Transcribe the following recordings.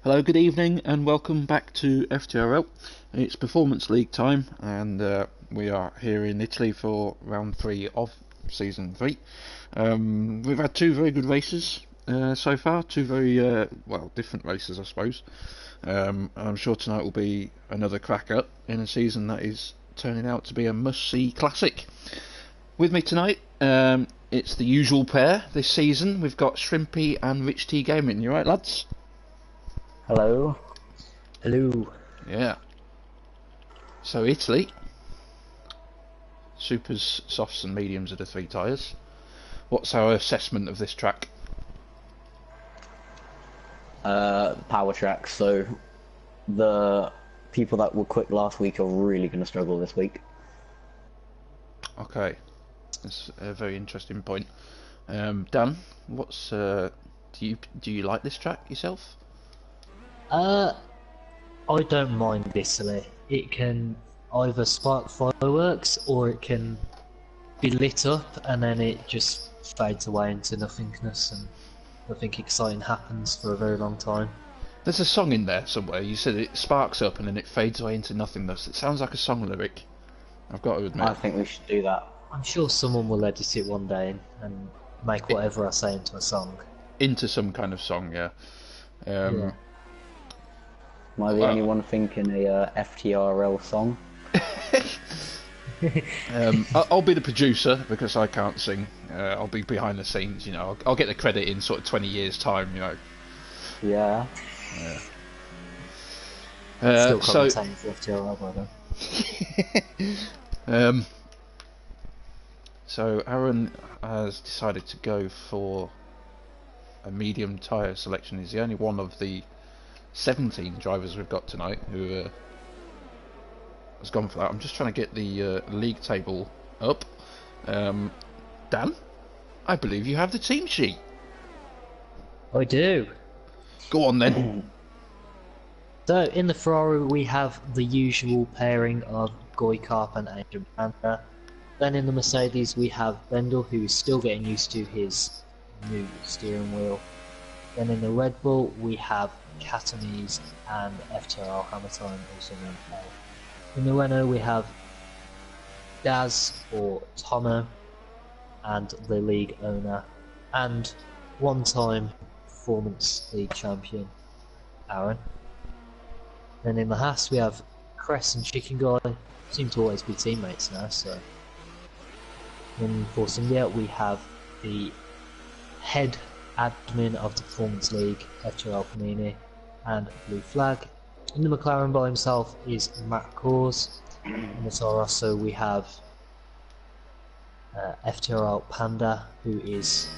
Hello, good evening, and welcome back to FTRL. It's Performance League time, and we are here in Italy for round 3 of season 3. We've had two very good races so far, two very different races, I suppose. And I'm sure tonight will be another cracker in a season that is turning out to be a must-see classic. With me tonight, it's the usual pair this season. We've got Shrimpy and Rich T Gaming. You right, lads? Hello. Hello. Yeah. So Italy, supers, softs and mediums are the three tyres. What's our assessment of this track? Power track, so the people that were quick last week are really going to struggle this week. Okay, that's a very interesting point. Dan, what's do you like this track yourself? I don't mind Italy. It can either spark fireworks or it can be lit up and then it just fades away into nothingness and nothing exciting happens for a very long time. There's a song in there somewhere. You said it sparks up and then it fades away into nothingness. It sounds like a song lyric. I've got to admit. I think we should do that. I'm sure someone will edit it one day and make whatever I say into a song. Into some kind of song, yeah. Yeah. Am I the only one thinking a FTRL song? I'll be the producer because I can't sing. I'll be behind the scenes, you know. I'll get the credit in sort of 20 years' time, you know. Yeah. Still So, commentating for FTRL by then. so Aaron has decided to go for a medium tyre selection. He's the only one of the 17 drivers we've got tonight who has gone for that. I'm just trying to get the league table up. Dan, I believe you have the team sheet. I do. Go on then. So in the Ferrari we have the usual pairing of Goikarp and Adrian Panther. Then in the Mercedes we have Bendel, who is still getting used to his new steering wheel. Then in the Red Bull we have Catanese and FTRL Hamilton, also known as L. In the Renault we have Daz or Tomo and the league owner and one-time Performance League champion Aaron. Then in the Haas we have Cress and Chicken Guy, seem to always be teammates now, so. In Force India we have the head admin of the Performance League, FTRL Panini, and Blue Flag. In the McLaren by himself is Matt Kors. In the Toro Rosso we have FTRL Panda, who is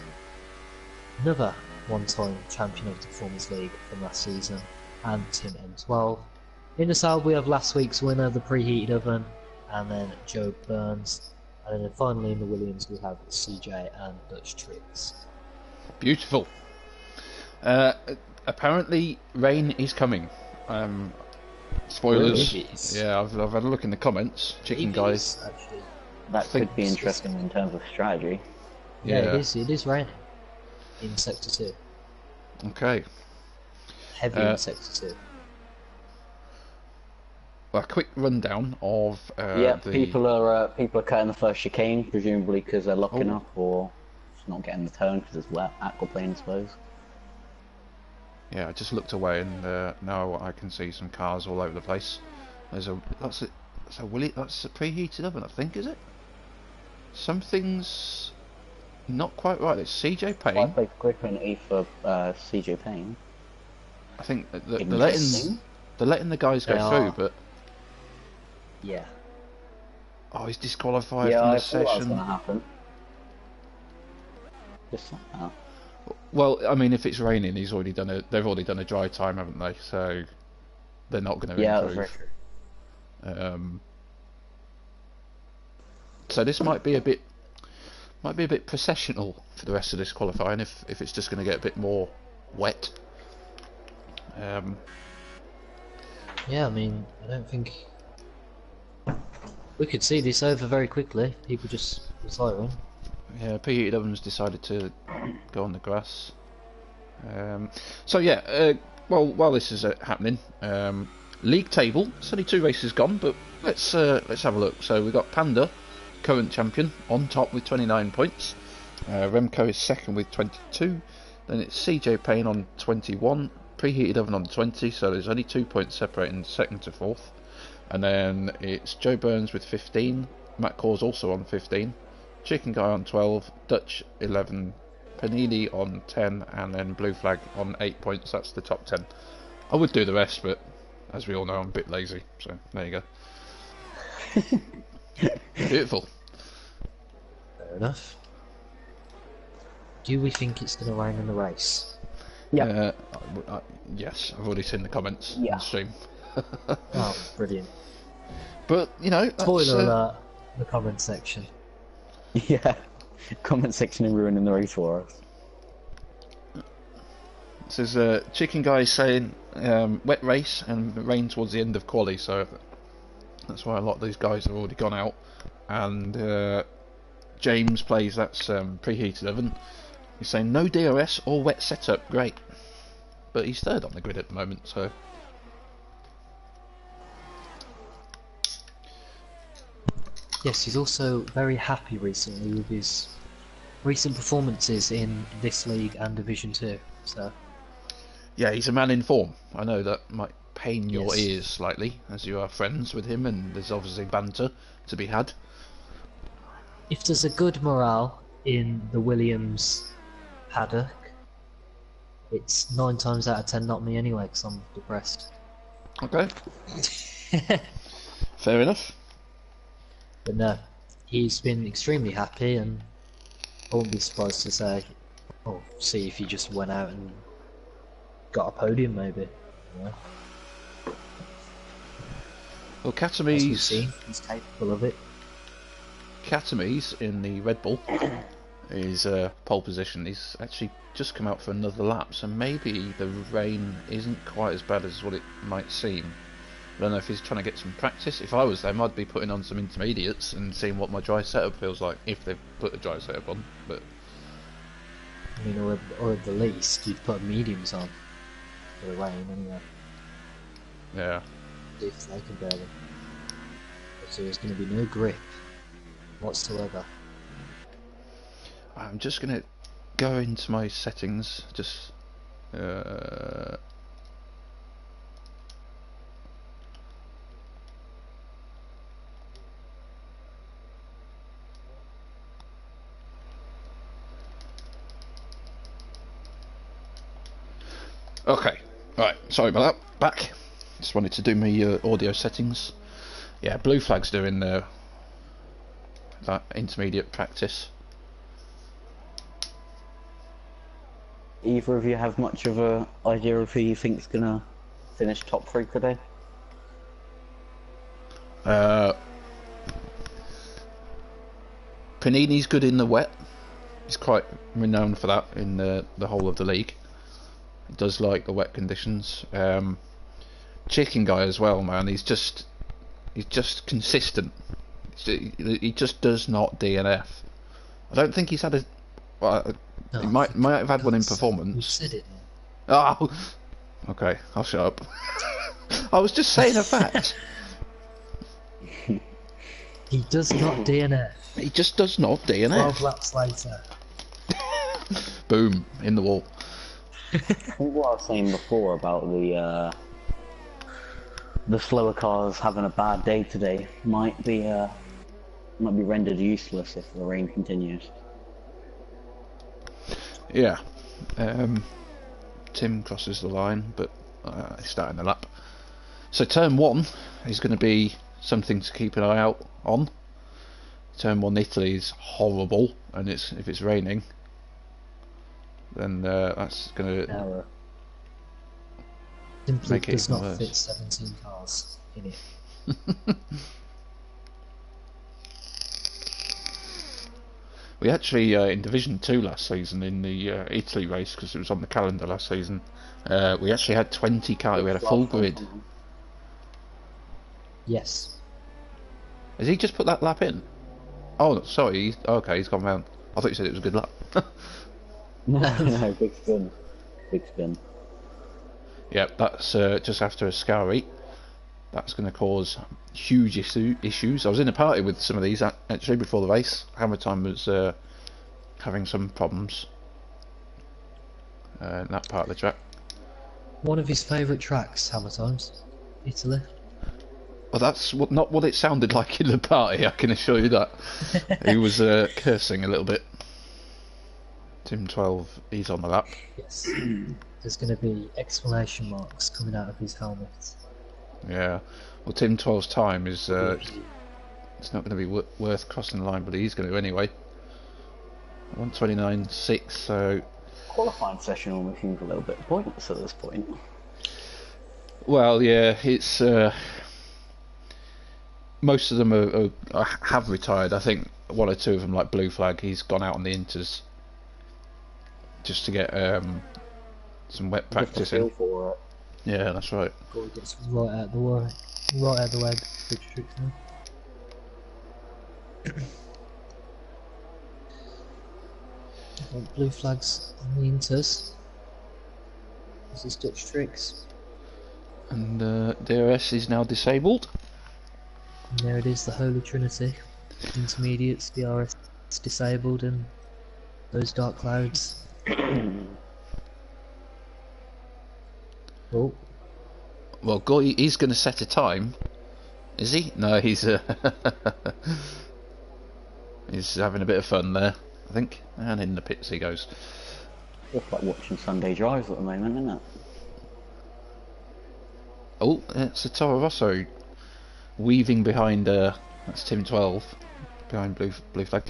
another one-time champion of the Performance League from last season, and Tim M12. In the Saab we have last week's winner, the Preheated Oven, and then Joe Burns. And then finally in the Williams we have CJ and Dutch Tricks. Beautiful. Apparently rain is coming. Spoilers. Really? Yeah, I've had a look in the comments. Chicken Guys. Actually. That could be interesting in terms of strategy. Yeah, it is raining in Sector 2. Okay. Heavy in Sector 2. Well, a quick rundown of people are cutting the first chicane, presumably because they're locking up or not getting the turn because it's wet aquaplane, I suppose. Yeah, I just looked away and now I can see some cars all over the place. That's a preheated oven, I think, is it? Something's not quite right. It's CJ Payne. Quite quick and E for CJ Payne. I think they're letting the guys go through, but yeah. Oh, he's disqualified Yeah, from the I thought that was session. going to happen. Just like that. Well, I mean, if it's raining, they've already done a dry time, haven't they? So they're not going to improve. That's very true. So this might be a bit processional for the rest of this qualifying if it's just going to get a bit more wet. Yeah, I mean, I don't think we could see this over very quickly. People just retiring. Yeah, P11's decided to go on the grass. So yeah, well, while this is happening, league table. It's only 2 races gone, but let's have a look. So we've got Panda, current champion, on top with 29 points. Remco is second with 22. Then it's CJ Payne on 21. Preheated Oven on 20. So there's only 2 points separating second to fourth. And then it's Joe Burns with 15. Matt Caw's also on 15. Chicken Guy on 12. Dutch 11. Panini on 10, and then Blue Flag on 8 points. That's the top 10. I would do the rest, but as we all know, I'm a bit lazy. So there you go. Beautiful. Fair enough. Do we think it's going to rain in the race? Yeah. Yes, I've already seen the comments on the stream. Oh, brilliant. But, you know, that's, spoiler alert, the comment section. Yeah. Comment section and ruining the race for us. This is Chicken Guy saying wet race and rain towards the end of quali, so that's why a lot of these guys have already gone out. And James plays, that's preheated oven. He's saying no DRS or wet setup, great. But he's third on the grid at the moment, so. Yes, he's also very happy recently with his recent performances in this league and Division 2. So yeah, he's a man in form. I know that might pain your Yes. ears slightly, as you are friends with him, and there's obviously banter to be had. if there's a good morale in the Williams paddock, it's 9 times out of 10 not me anyway, because I'm depressed. Okay, fair enough. But no, he's been extremely happy, and I wouldn't be surprised to say, oh, see if he just went out and got a podium maybe. You know? Well, As we've Katame's seen, he's capable of it. in the Red Bull is pole position. He's actually just come out for another lap, so maybe the rain isn't quite as bad as what it might seem. I don't know if he's trying to get some practice. If I was them, I'd be putting on some intermediates and seeing what my dry setup feels like, if they've put a dry setup on. But I mean, or at the least, you'd put mediums on for the rain anyway, yeah, if they can bear them. So there's going to be no grip whatsoever. I'm just gonna go into my settings. Just okay, right. Sorry about that. Back. Just wanted to do my audio settings. Yeah, Blue Flag's doing that intermediate practice. Either of you have much of a idea of who you think's gonna finish top 3 today? Panini's good in the wet. He's quite renowned for that in the whole of the league. He does like the wet conditions. Chicken Guy as well, man. He's just consistent. He just does not DNF. I don't think he's had a. Well, he might have had one in Who performance. said it? Oh, okay. I'll shut up. I was just saying a fact. He does not DNF. He just does not 12 DNF. laps later. Boom, in the wall. I think what I was saying before about the slower cars having a bad day today might be rendered useless if the rain continues. Yeah. Tim crosses the line, but he's starting the lap. So turn 1 is going to be something to keep an eye out on. Turn 1 Italy is horrible, and if it's raining, then that's going to Error. Simply make it does even not worse. fit 17 cars in it. We actually, in Division 2 last season, in the Italy race, because it was on the calendar last season, we actually had 20 cars, we had a full grid. Yes. Has he just put that lap in? Oh, sorry, okay, he's gone round. I thought you said it was a good lap. No, big spin. Big spin. Yep, that's just after a scoury. That's going to cause huge issues. I was in a party with some of these actually before the race. Hammer Time was having some problems in that part of the track. One of his favourite tracks, Hammer Times, Italy. Well, that's not what it sounded like in the party, I can assure you that. He was cursing a little bit. Tim 12, he's on the lap. Yes. There's going to be exclamation marks coming out of his helmet. Yeah. Well, Tim 12's time is it's not going to be worth crossing the line, but he's going to anyway. 1:29.6, so... Qualifying session almost seems a little bit pointless at this point. Well, yeah, it's... most of them have retired. I think one or two of them, like Blue Flag, he's gone out on the inters just to get some wet practice in. For it. Yeah, that's right. Goal gets right out the way. Right out the way. Bridge tricks now. Blue Flags on the inters. This is Dutch tricks. And DRS is now disabled. And there it is, the Holy Trinity. Intermediates, DRS disabled, and those dark clouds. Oh. Well, Goy, he's going to set a time. Is he? No, he's he's having a bit of fun there, I think. And in the pits he goes. It's like watching Sunday drives at the moment, isn't it? Oh, it's a Toro Rosso weaving behind. That's Tim 12 behind Blue Flag.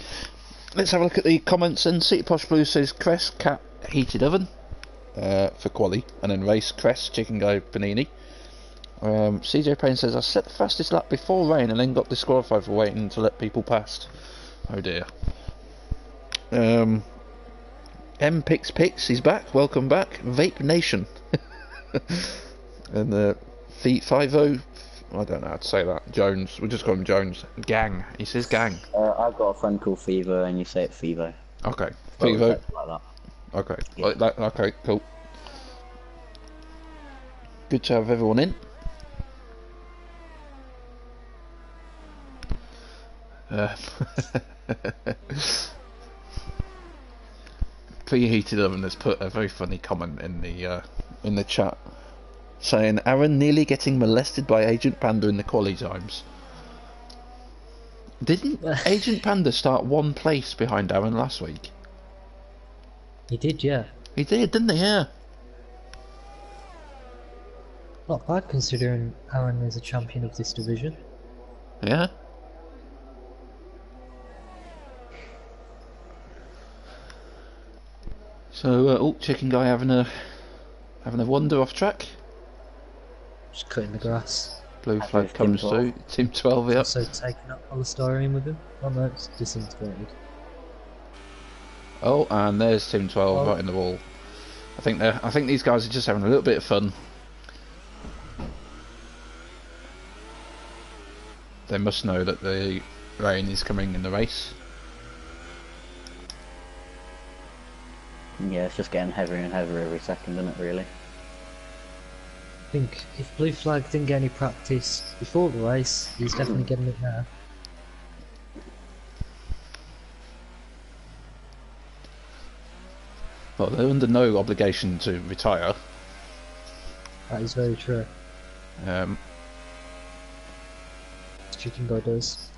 Let's have a look at the comments. And City Posh Blue says Crest Cat Heated Oven for quali, and then race Crest Chicken Guy Panini. CJ Payne says I set the fastest lap before rain and then got disqualified for waiting to let people past. Oh dear. M Pix, he's back. Welcome back. Vape Nation. And the 50, I don't know how to say that. Jones, we'll just call him Jones. Gang. He says gang. I've got a friend called Fever, and you say it Fevo. Okay. Well, Fevo. like that. Okay. Yeah. Like that. Okay. Cool. Good to have everyone in. Preheated Oven has put a very funny comment in the chat, saying Aaron nearly getting molested by Agent Panda in the quali times. Didn't Agent Panda start one place behind Aaron last week? He did, yeah. He did, didn't he? Yeah. Not bad considering Aaron is a champion of this division. Yeah. So, Chicken Guy having a wander off track. Just cutting the grass. Blue Flag comes through. Team 12, yep. Also taking up polystyrene with him. Oh no, it's disintegrated. Oh, and there's Team 12 right in the wall. I think these guys are just having a little bit of fun. They must know that the rain is coming in the race. Yeah, it's just getting heavier and heavier every second, isn't it, really? I think if Blue Flag didn't get any practice before the race, he's definitely getting it now. Well, they're under no obligation to retire. That is very true. Chicken Guy does.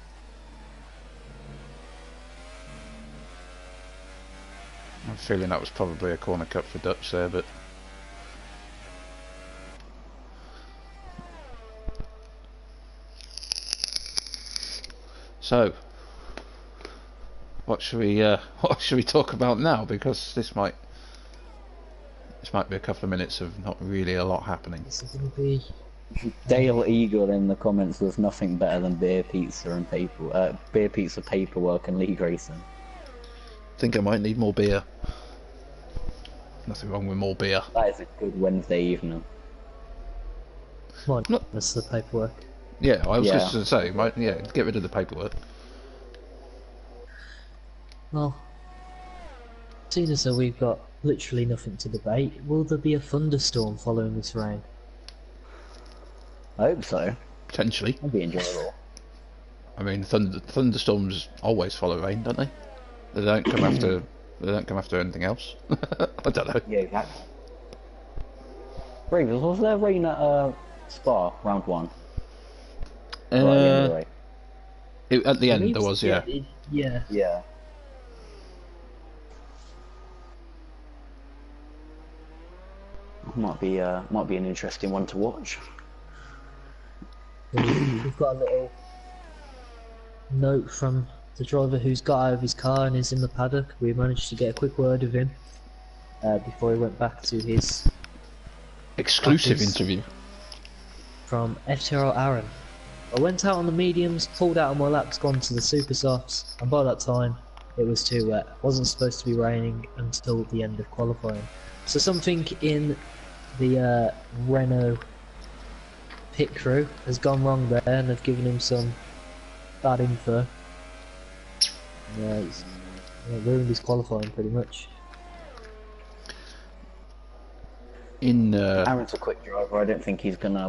I'm feeling that was probably a corner cut for Dutch there, but so what should we talk about now? Because this might be a couple of minutes of not really a lot happening. This is going to be Dale Eagle in the comments, there's nothing better than beer pizza and paperwork and league racing. Think I might need more beer. Nothing wrong with more beer. That is a good Wednesday evening. Come on, that's the paperwork. Yeah, I was just going to say, get rid of the paperwork. Well, seeing as though we've got literally nothing to debate. Will there be a thunderstorm following this rain? I hope so. Potentially. That'd be enjoyable. I mean, thunderstorms always follow rain, don't they? They don't come after. They don't come after anything else. I don't know. Yeah, exactly. Ravens, was there rain at Spa round 1? Right at the end of the race. At the end there was, yeah. Yeah. Yeah. Might be an interesting one to watch. We've got a little note from the driver who's got out of his car and is in the paddock. We managed to get a quick word of him before he went back to his Exclusive office. interview. From FTRL Aaron. I went out on the mediums, pulled out on my laps, gone to the super softs, and by that time it was too wet. Wasn't supposed to be raining until the end of qualifying. So something in the Renault pit crew has gone wrong there, and they've given him some bad info. Yeah, it's ruined his qualifying pretty much. Aaron's a quick driver. I don't think he's gonna.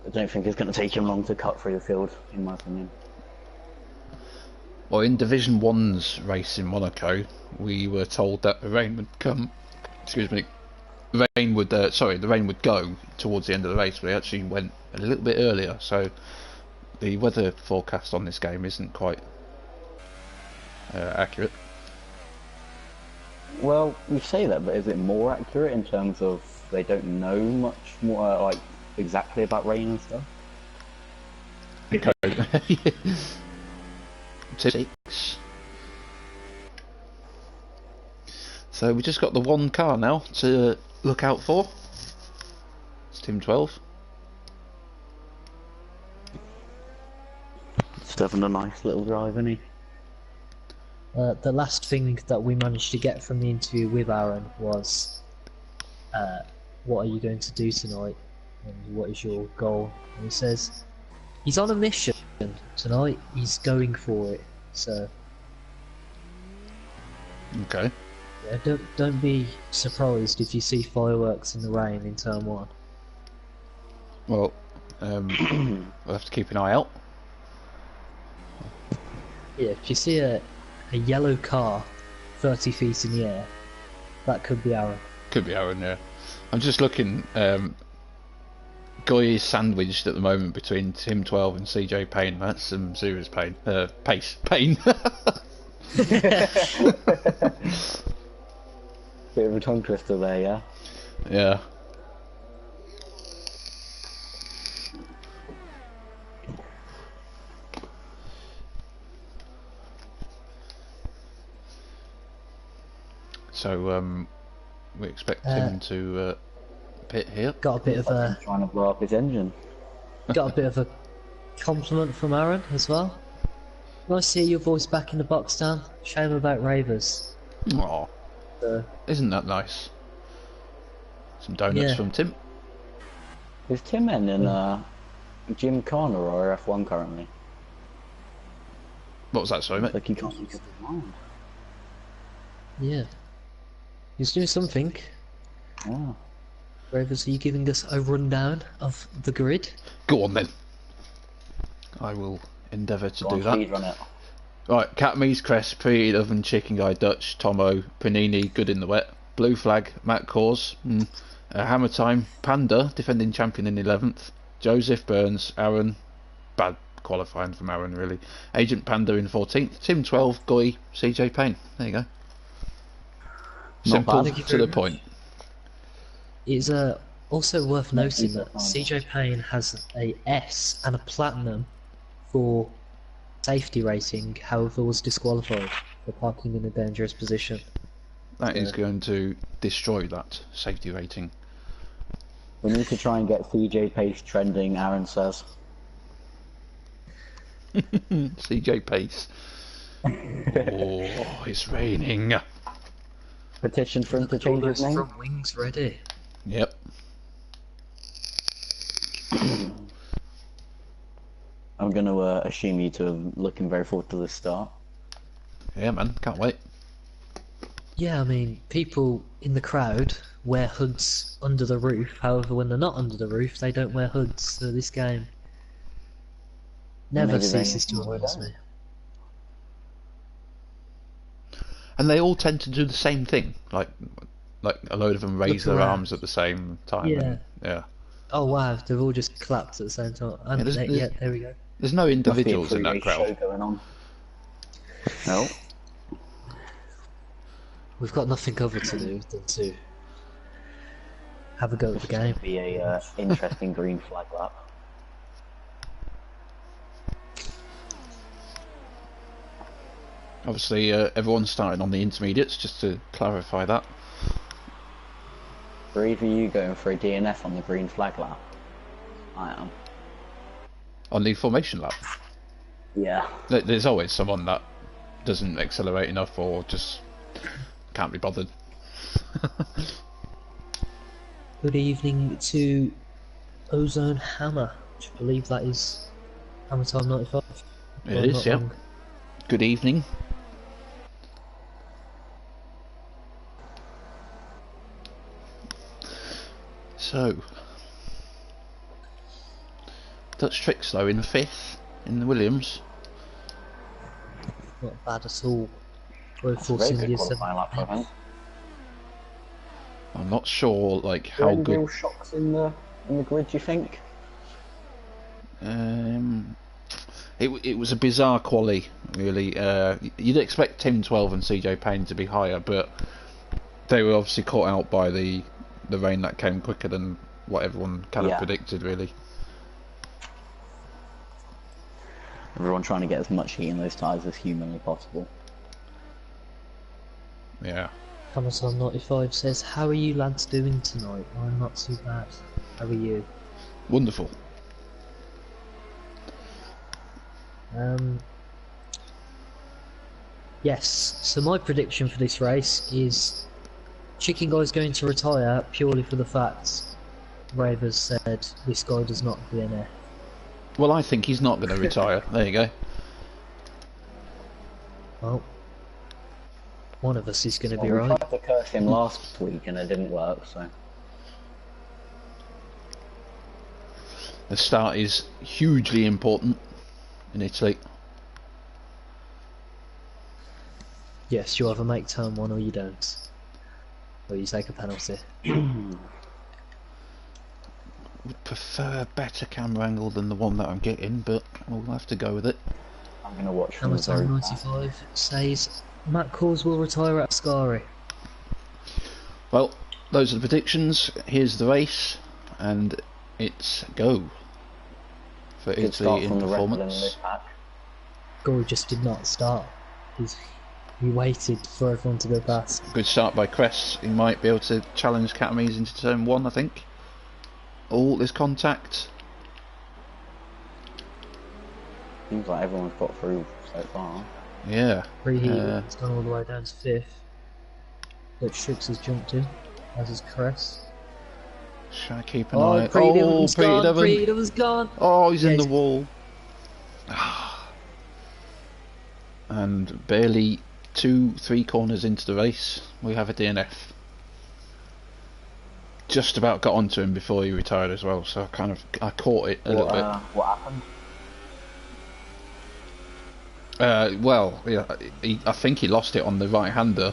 I don't think it's gonna take him long to cut through the field, in my opinion. Well, in Division 1's race in Monaco, we were told that the rain would come. Excuse me. The rain would go towards the end of the race, but it actually went a little bit earlier. So the weather forecast on this game isn't quite accurate. Well, you say that, but is it more accurate in terms of they don't know much more, like exactly about rain and stuff? Okay. 6. So we just got the one car now to look out for. It's Team 12. Just having a nice little drive, isn't he? The last thing that we managed to get from the interview with Aaron was, what are you going to do tonight, and what is your goal? And he says he's on a mission tonight, he's going for it, so Okay. yeah, don't be surprised if you see fireworks in the rain in turn 1. Well, we'll have to keep an eye out. Yeah, if you see a yellow car 30 feet in the air, that could be Aaron. Could be Aaron, yeah. I'm just looking. Guy is sandwiched at the moment between Team 12 and CJ Payne. That's some serious pain. Pain. Bit of a tongue twister there, yeah? Yeah. So, we expect him to pit here. Got a bit of a Trying to blow up his engine. compliment from Aaron as well. Nice to hear your voice back in the box, Dan. Shame about Ravers. Aw, isn't that nice? Some donuts Yeah. from Tim. Is Tim in Jim Connor or F1 currently? What was that, sorry, mate? Like he can't make up his mind. Yeah. He's doing something. Yeah. Ravers, are you giving us a rundown of the grid? Go on then. I will endeavour to Go do on, that. speed run it. Right, Catmees, Crest, Pre Oven, Chicken Guy, Dutch, Tomo, Panini, Good in the Wet, Blue Flag, Matt Cause, Hammer Time, Panda, defending champion in 11th, Joseph Burns, Aaron, bad qualifying from Aaron really, Agent Panda in 14th, Tim 12, Guy, CJ Payne. There you go. Simple bad. to the point. It's also worth noting that CJ Payne has a S and a platinum for safety rating, however was disqualified for parking in a dangerous position. That is going to destroy that safety rating. We need to try and get CJ Pace trending, Aaron says. CJ Pace. Oh, it's raining. Petition for him to change his name? Front wings ready. Yep. I'm going to assume you two are looking very forward to this start. Yeah, man, can't wait. Yeah, I mean, people in the crowd wear hoods under the roof. However, when they're not under the roof, they don't wear hoods. So this game never Maybe they ceases need to more amaze down. me. And they all tend to do the same thing. Like a load of them raise Look their around. arms at the same time, Yeah. and yeah. Oh wow, they've all just clapped at the same time. Yeah, And yeah, there we go. there's no Must be a individuals in that pre-race crowd. show going on. No. We've got nothing other to do than to have a go at the It's going game. to be a interesting green flag lap. Obviously, everyone's starting on the intermediates, just to clarify that. Are either you going for a DNF on the green flag lap? I am. On the formation lap, Yeah. there's always someone that doesn't accelerate enough or just can't be bothered. Good evening to Ozone Hammer, which I believe that is Hammer Time 95. It is, yeah. Good evening. So, Dutch Tricks though in 5th in the Williams. Not bad at all. Road That's a Force very good India qualifying lap, I think. I'm not sure like Are there how any good. real shocks in the grid, do you think? It was a bizarre quali, really. You'd expect Tim 12 and CJ Payne to be higher, but they were obviously caught out by the rain that came quicker than what everyone kind of predicted, really. Everyone trying to get as much heat in those tyres as humanly possible. Yeah. Hammer Time 95 says, how are you lads doing tonight? I'm not too bad. How are you? Wonderful. Yes, so my prediction for this race is Chicken Guy's going to retire purely for the fact Ravers said this guy does not DNF. Well, I think he's not going to retire. There you go. Well, one of us is going to be We right. tried to curse him last week and it didn't work, so... The start is hugely important in Italy. Yes, you either make turn 1 or you don't. Or you take a penalty. Would prefer a better camera angle than the one that I'm getting, but we'll have to go with it. I'm going to watch from Hammer the very Time back. 95 says Matt Cause will retire at Ascari. Well, those are the predictions. Here's the race, and it's go for Good start Italy in from the Red Bull in the performance. mid-pack. Gory just did not start. He waited for everyone to go past. Good start by Cress. He might be able to challenge Catamies into turn 1, I think. All this contact. Seems like everyone's got through so far. Yeah. Preheat has gone all the way down to 5th. But Strix has jumped in, as is Crest. Should I keep an eye? Pre-Dillon's gone, Pre-Dillon. Pre-Dillon's gone! Oh, he's in Yeah, the wall. And barely 2-3 corners into the race, we have a DNF. Just about got onto him before he retired as well, so I caught it a little bit. What happened? Well, yeah, I think he lost it on the right-hander,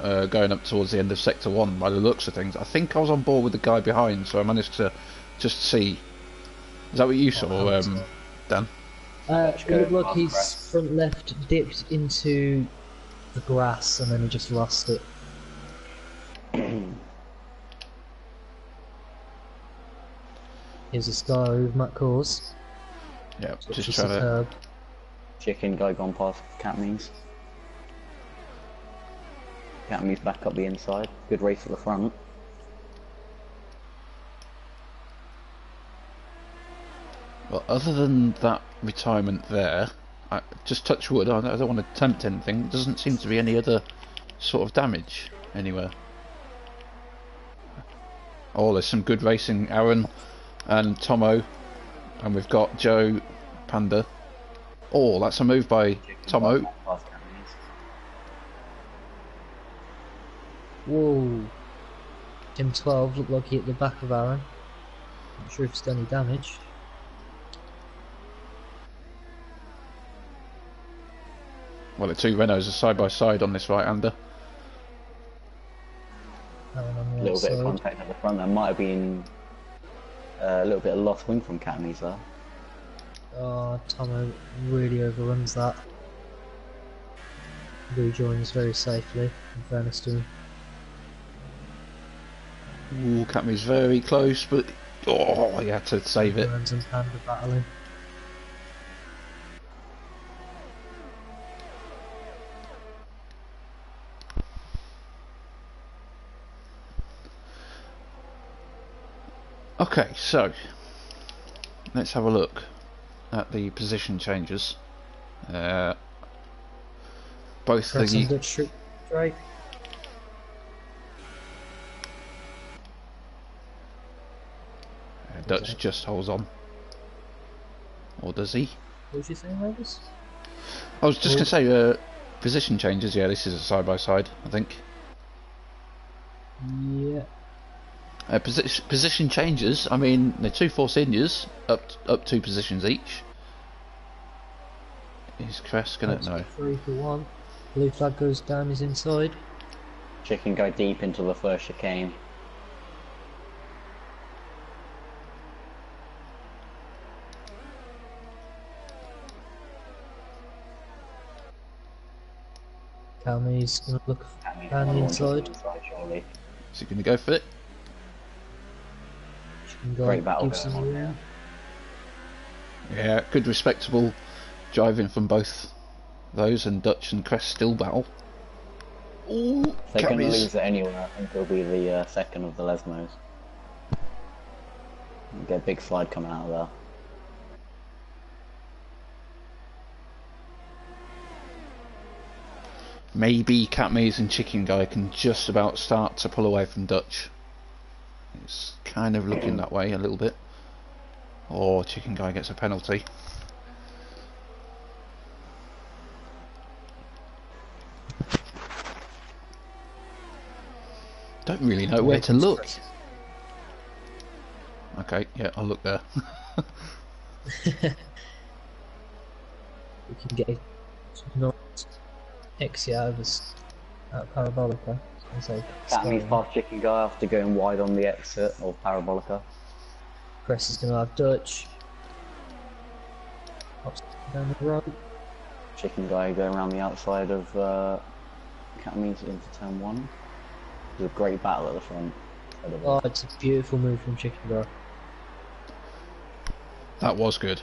going up towards the end of Sector 1 by the looks of things. I think I was on board with the guy behind, so I managed to just see. Is that what you saw, Dan? It looked like his front left dipped into the grass and then he just lost it. Here's a sky with Matt Cause. Yeah, Which just is trying to. superb. Chicken guy gone past Catamies. Catamies back up the inside. Good race at the front. Well, other than that retirement there, just touch wood. I don't want to tempt anything. There doesn't seem to be any other sort of damage anywhere. Oh, there's some good racing. Aaron and Tomo, and we've got Joe Panda. Oh, that's a move by Tomo. Past Catamies. Whoa. Tim 12 looked like he hit the back of Aaron. Not sure if it's done any damage. Well, the two Renaults are side by side on this right-hander. Aaron on A the little bit of outside. contact at the front. There might have been a little bit of lost wing from Catmies there. Oh, Tomo really overruns that. Rejoins very safely, in fairness to him. Ooh, Catmy's very close, but oh, he had to save it. Burns and Panda battling. Okay, so let's have a look at the position changes. Both Press the on Dutch Street, right? Dutch just holds on, or does he? What was you saying, Ravers? I was just going to say position changes. Yeah, this is a side by side, I think. Yeah. Position changes. I mean, they're two Force Indias up 2 positions each. Is Crest gonna no? 3 for 1. Blue flag goes down, he's inside. Chicken go deep into the first chicane. Calmy's gonna look down the inside. Surely. Is he gonna go for it? Great battle gives going him on a here. Yeah, good respectable driving from both those, and Dutch and Crest still battle. Ooh, If they're going to Catmy's. lose it anyway, I think it'll be the second of the Lesmos. Get a big slide coming out of there. Maybe Catmy's and Chicken Guy can just about start to pull away from Dutch. It's kind of looking that way a little bit. Or Chicken Guy gets a penalty. Don't really know where to look. Okay, yeah, I'll look there. We can get not exit out of this Parabolica. Catmy's past Chicken Guy after going wide on the exit of Parabolica. Crest is going to have Dutch. Hops down the road. Chicken Guy going around the outside of Catmy's into turn 1. There's a great battle at the front. Oh, it's a beautiful move from Chicken Guy. That was good.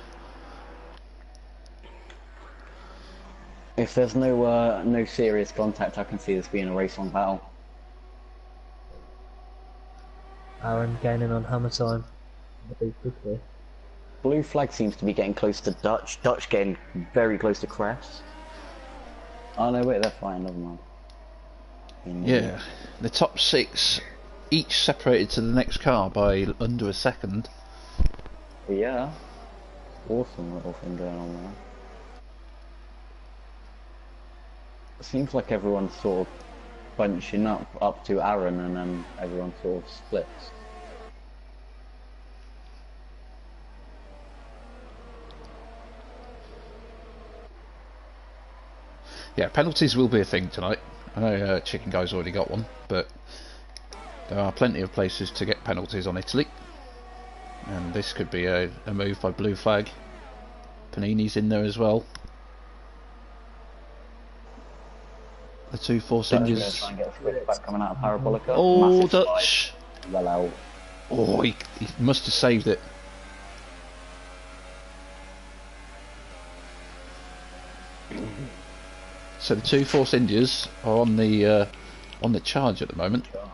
If there's no serious contact, I can see this being a race-long battle. Aaron gaining on hammer time. Very quickly. Blue flag seems to be getting close to Dutch. Dutch getting very close to Crest. Oh no, wait, they're fine, never mind. Yeah, the top 6 each separated to the next car by under a second. Yeah. Awesome little thing going on there. It seems like everyone's sort of bunching up to Aaron, and then everyone sort of splits. Yeah, penalties will be a thing tonight. I know Chicken Guy's already got one, but there are plenty of places to get penalties on Italy. And this could be a move by Blue Flag. Panini's in there as well. The two Force Dutch gonna Indians. try and get a switch back coming out of Parabolica. Oh, Massive Dutch! slide. Well out. Oh, he must have saved it. So the two Force Indians are on the charge at the moment. Oh,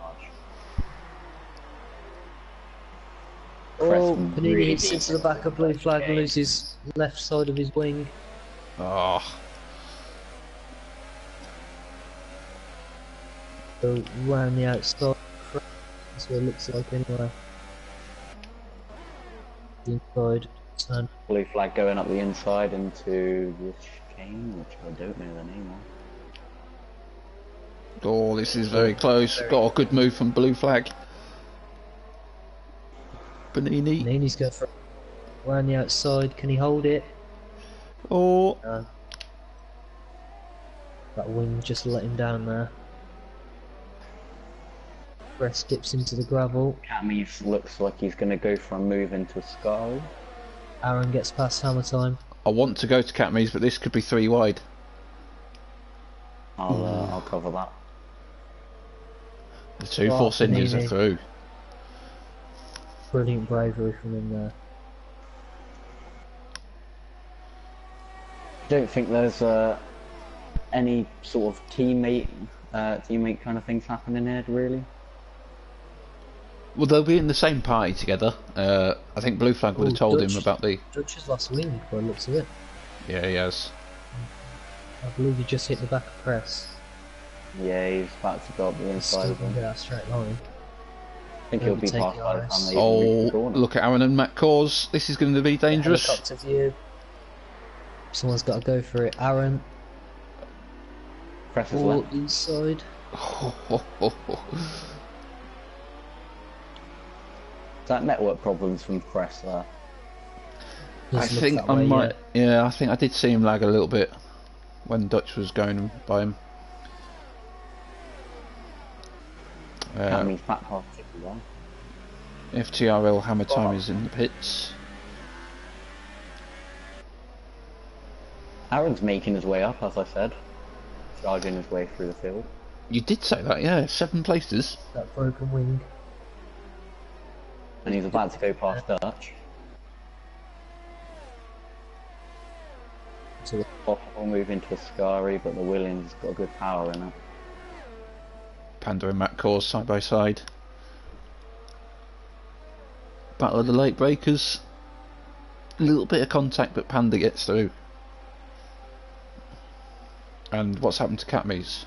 Crest Panini really hits deep into the back of Blue Flag and Okay. loses left side of his wing. Oh, So round the outside. That's what it looks like anyway. The inside turn. Blue flag going up the inside into the chicane, which I don't know the name of. Oh, this is very close. Got a good move from blue flag. Bonini. Nini's going for around the outside. Can he hold it? Oh, No. That wing just let him down there. Press dips into the gravel. Cammy's looks like he's going to go for a move into a Sky. Aaron gets past hammer time. I want to go to Catmees, but this could be 3 wide. I'll cover that. The two Oh, Force Indians are Bonini. through. Brilliant bravery from him there. Don't think there's any sort of teammate kind of things happening here, really. Well, they'll be in the same party together. I think Blue Flag would have told him about the... Dutch has lost wing by the looks of it. Yeah, he has. I believe he just hit the back of press. Yeah, he's about to go up the He's inside still of going to him. get that straight line. I think he'll be Take past the by the ice. time they even reach the Oh, corner. look at Aaron and Matt Cause. This is going to be dangerous. Helicopter view. Someone's got to go for it. Aaron, Press his all left. inside. Is that network problems from Press there? I Doesn't look think that I way might... yet. Yeah, I think I did see him lag a little bit when Dutch was going by him. Cammy's back half chicken down. FTRL Hammer Time is in the pits. Aaron's making his way up, as I said. Charging his way through the field. You did say that, yeah. 7 places. That broken wing. And he's about to go past Dutch. So Possible move into a Scary, but the Williams has got good power in it. Panda and Matt Cause side by side. Battle of the Late Breakers. A little bit of contact, but Panda gets through. And what's happened to Catmees?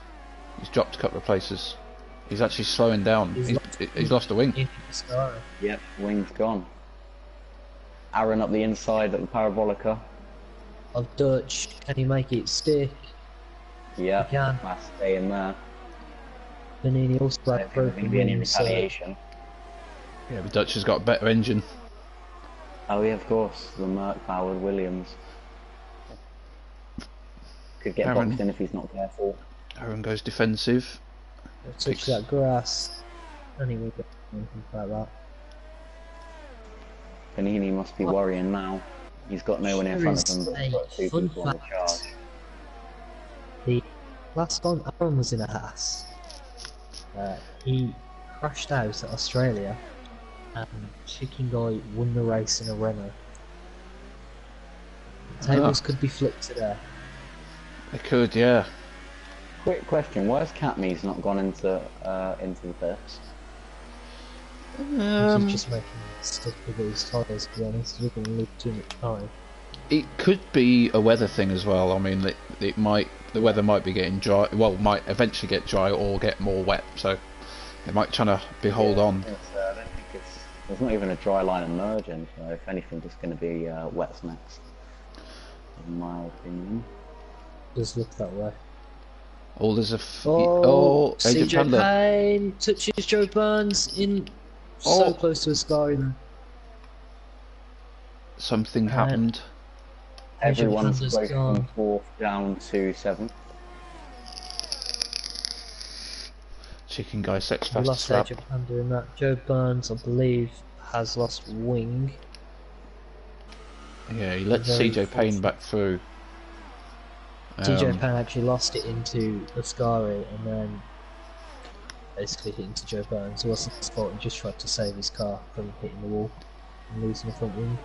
He's dropped a couple of places. He's actually slowing down. He's lost a wing. into the sky. Yep, wing's gone. Aaron up the inside at the Parabolica. Of Dutch, can he make it stick? Yeah, He can. last stay in there. Benini also I had don't think there's going broken to be any wing, so retaliation. Yeah, but Dutch has got a better engine. Oh yeah, of course, the Merc-powered Williams. Could get Aaron. boxed in if he's not careful. Aaron goes defensive. he'll touch that grass. And he won't get anything like that. Panini must be worrying now. He's got no one in front of him, but he's got two Fun people on the fact. charge. The last time Aaron was in a Haas, he crashed out at Australia, and Chicken Guy won the race in a Renault. Tables could be flipped today. They could, yeah. Quick question: why has Catmees not gone into the pits? He's just making stuff with his tyres, to be honest. He doesn't leave too much time. It could be a weather thing as well. I mean, it might, the weather might be getting dry. Well, might eventually get dry or get more wet. So they might try to hold on. I don't think there's not even a dry line emerging. So if anything, it's going to be wets next, in my opinion. Does look that way. Oh, there's a Agent CJ Panda. Payne touches Joe Burns in so close to a sky. Something happened. Agent Everyone's Panda's going gone. from 4th down to 7th. Chicken guy sex We fast lost slap. Agent Panda in that. Joe Burns, I believe, has lost wing. Yeah, he lets Very CJ Payne fortunate. back through. CJ Payne actually lost it into Ascari and then basically hit into Joe Burns. It wasn't his fault, he just tried to save his car from hitting the wall and losing the front wing.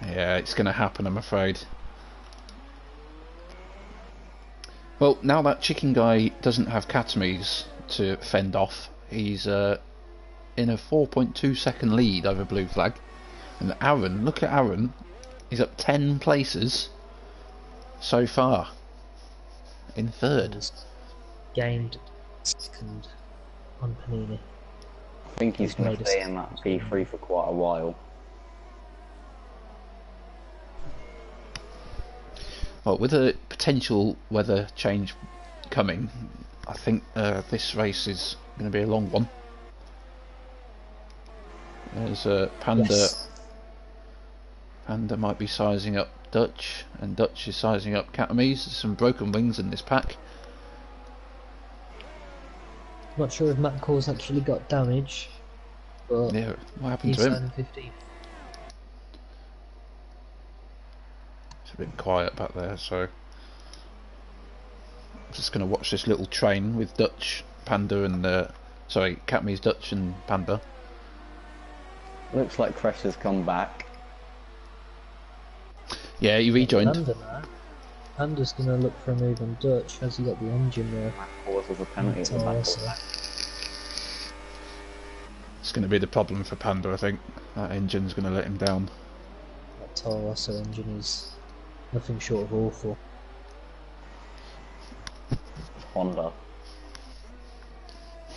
Yeah, it's going to happen, I'm afraid. Well, now that Chicken Guy doesn't have Catamies to fend off, he's in a 4.2 second lead over Blue Flag. And Aaron, look at Aaron, he's up 10 places so far. In third. He's gained second on Panini. I think he's He's going made to a stay in that P3 for quite a while. Well, with a potential weather change coming. I think this race is going to be a long one. There's Panda. Yes. Panda might be sizing up Dutch, and Dutch is sizing up Catamese. There's some broken wings in this pack. Not sure if Matt Core's actually got damage, but Yeah, what happened he's to him? standing 15th. It's a bit quiet back there, so I'm just going to watch this little train with Dutch, Panda, and sorry, Catamese, Dutch, and Panda. Looks like Crash has come back. Yeah, he rejoined. Panda now. Panda's gonna look for a move on Dutch. Has he got the engine there? Causes a penalty at the back. It's going to be the problem for Panda, I think. That engine's going to let him down. That Toro Rosso engine is nothing short of awful. Honda.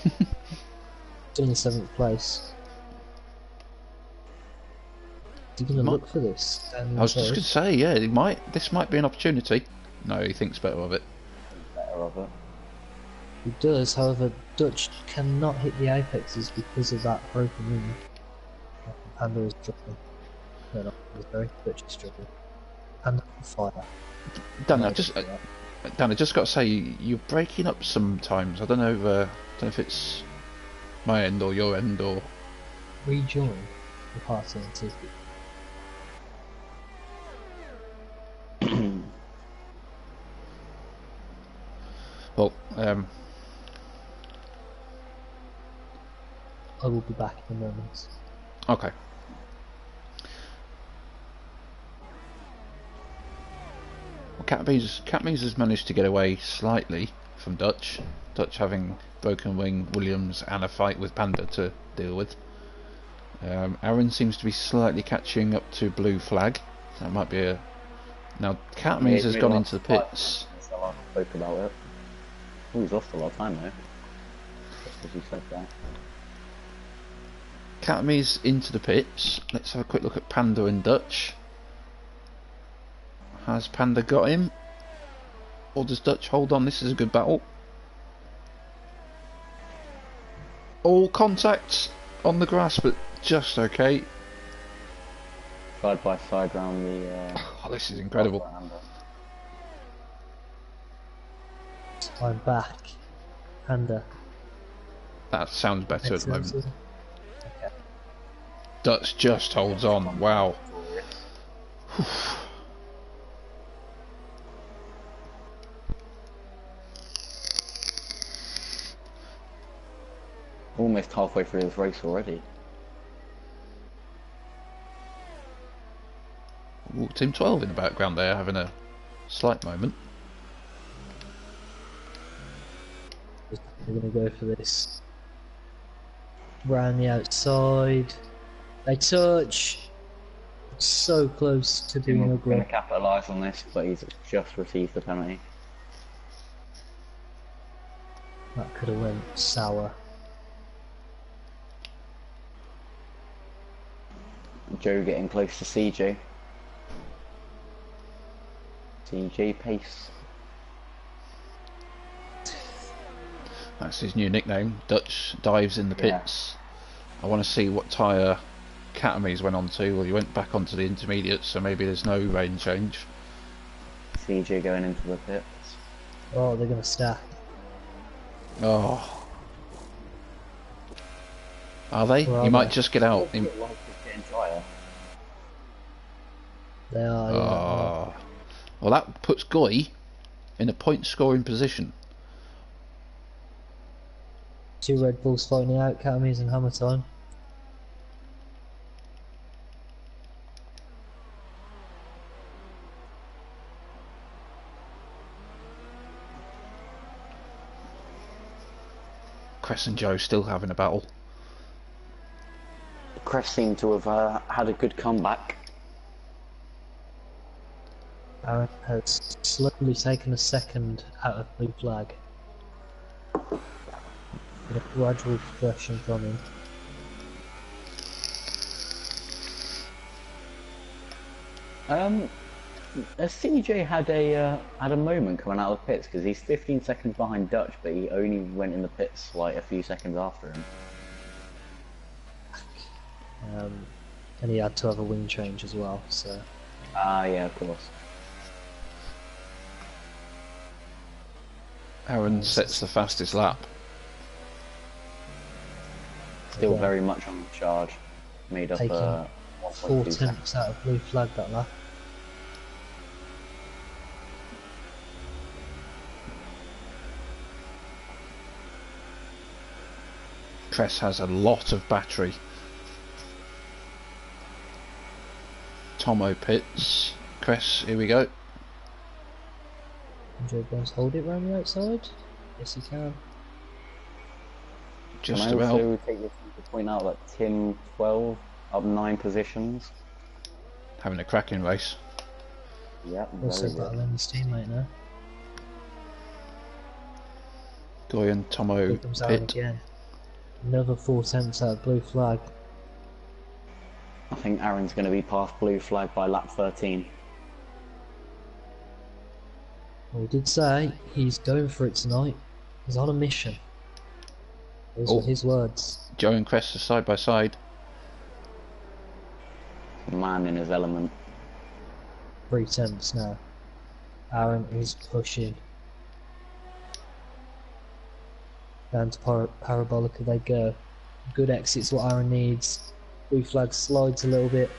It's in the 7th place. Is he gonna look for this? I was just going to say, yeah, this might be an opportunity. No, he thinks better of it. Better of it. He does, however, Dutch cannot hit the apexes because of that broken wing. Panda is struggling. No, not sorry, Dutch is struggling. Panda on fire. Dan, I just got to say, you're breaking up sometimes. I don't know if it's my end or your end or. Rejoin the party and see if it... Well, I will be back in a moment. okay. Well, Catmees has managed to get away slightly from Dutch. Dutch having broken wing, Williams, and a fight with Panda to deal with. Aaron seems to be slightly catching up to Blue Flag. That might be a. Now Catmees has gone into the pits. I spoke about it. Oh, he's lost a lot of time though. Just as you said that. Catmees into the pits. Let's have a quick look at Panda and Dutch. Has Panda got him? Or does Dutch hold on? This is a good battle. All contacts on the grass, but just okay. Side by side round the. Oh, this is incredible. I'm back. Panda. That sounds better at the moment. Okay. Dutch just holds on. Wow. Almost halfway through this race already. Ooh, Team 12 in the background there having a slight moment. We're gonna go for this. Round the outside. They touch. So close to being We're going ugly. to capitalise on this, but he's just received the penalty. That could have went sour. Joe getting close to CJ. CJ pace. That's his new nickname. Dutch dives in the pits. I want to see what tyre Catamaze went on to. Well, he went back onto the intermediate, so maybe there's no rain change. CJ going into the pits. Oh, they're gonna stack. Oh. Are they? Where He are might they? just get out. Like it's getting drier. They are, yeah. Oh. Well, that puts Goy in a point scoring position. Two Red Bulls fighting out, Catamies and Hammer Time. Cress and Joe still having a battle. Crest seemed to have had a good comeback. Aaron has slowly taken a second out of Blue Flag. With a gradual progression from him. CJ had a moment coming out of the pits because he's 15 seconds behind Dutch, but he only went in the pits like a few seconds after him. And he had to have a wing change as well, so... Ah, yeah, of course. Aaron sets the fastest lap. Still very much on the charge. Made up Taking 4 1.2 tenths out of blue flag that lap. Cress has a lot of battery. Tomo pits. Cress, here we go. Joe Burns hold it round the outside? Yes, he can. Just Can I about. also take this to point out that Tim 12 up 9 positions. Having a cracking race. Yep, Also very good. battling his teammate now. Goyan, Tomo Here comes Aaron pit. again. Another 4 tenths out of blue flag. I think Aaron's going to be past blue flag by lap 13. Well, he did say he's going for it tonight. He's on a mission. Those were his words. Joe and Cress are side by side. Man in his element. 3 tenths now. Aaron is pushing. Down to Parabolica they go. Good exit's what Aaron needs. Blue flag slides a little bit.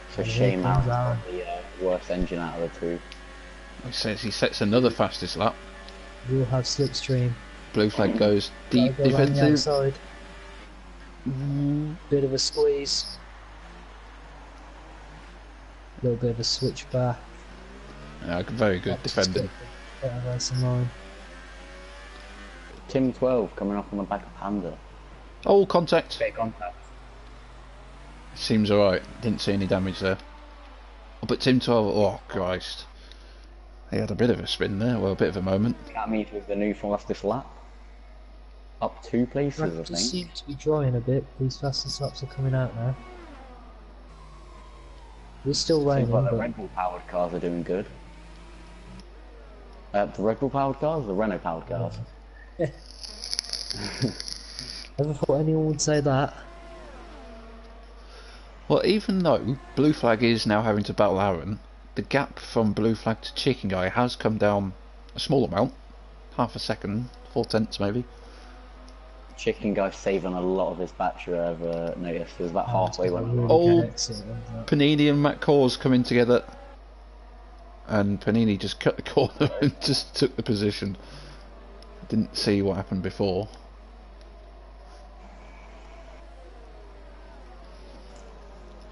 It's a And shame here comes Aaron's got the worst engine out of the two. He says he sets another fastest lap. We'll have slipstream. Blue flag goes deep Gotta go around the defensive. outside. Bit of a squeeze. A little bit of a switch back. Very good defending. Better racing line. Tim 12 coming up on the back of Panda. Oh, contact. Big contact. Seems alright. Didn't see any damage there. Oh, but Tim 12, oh Christ. He had a bit of a spin there, well, a bit of a moment. Catmead with the new fastest lap. Up 2 places, I Practice think. seems to be drying a bit. These fastest laps are coming out now. It's still raining, Seems like the but Red Bull powered cars are doing good. The Red Bull powered cars, the Renault powered cars. never thought anyone would say that. Well, even though Blue Flag is now having to battle Aaron, the gap from Blue Flag to Chicken Guy has come down a small amount. Half a second, 4 tenths maybe. Chicken Guy's saving a lot of his battery, I've noticed. It was about halfway when I Really Oh. good exit, wasn't it? Panini and Matt Cors coming together. And Panini just cut the corner and just took the position. Didn't see what happened before.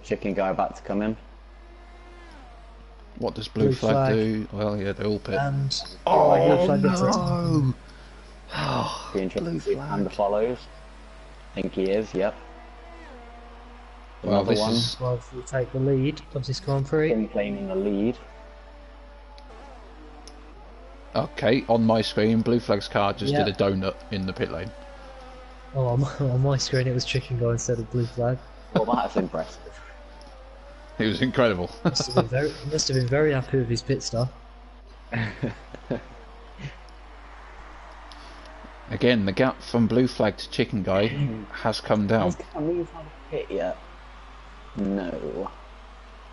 Chicken Guy about to come in. What does Blue, Blue flag, flag. do? Well, yeah, they all pit. And Oh Blue flag gets it. no! Be interesting Blue to see if flag. Panda follows. I think he is, yep. Well, Another this one. is well, will take the lead of this Grand Prix. Him claiming the lead. okay. On my screen, Blue Flag's car just Yeah. did a donut in the pit lane. Oh, on my screen it was Chicken Guy instead of Blue Flag. Well, that's impressive. It was incredible. He must have been very happy with his pit stop. Again, the gap from Blue Flag to Chicken Guy has come down. Has Camille had a pit yet? No.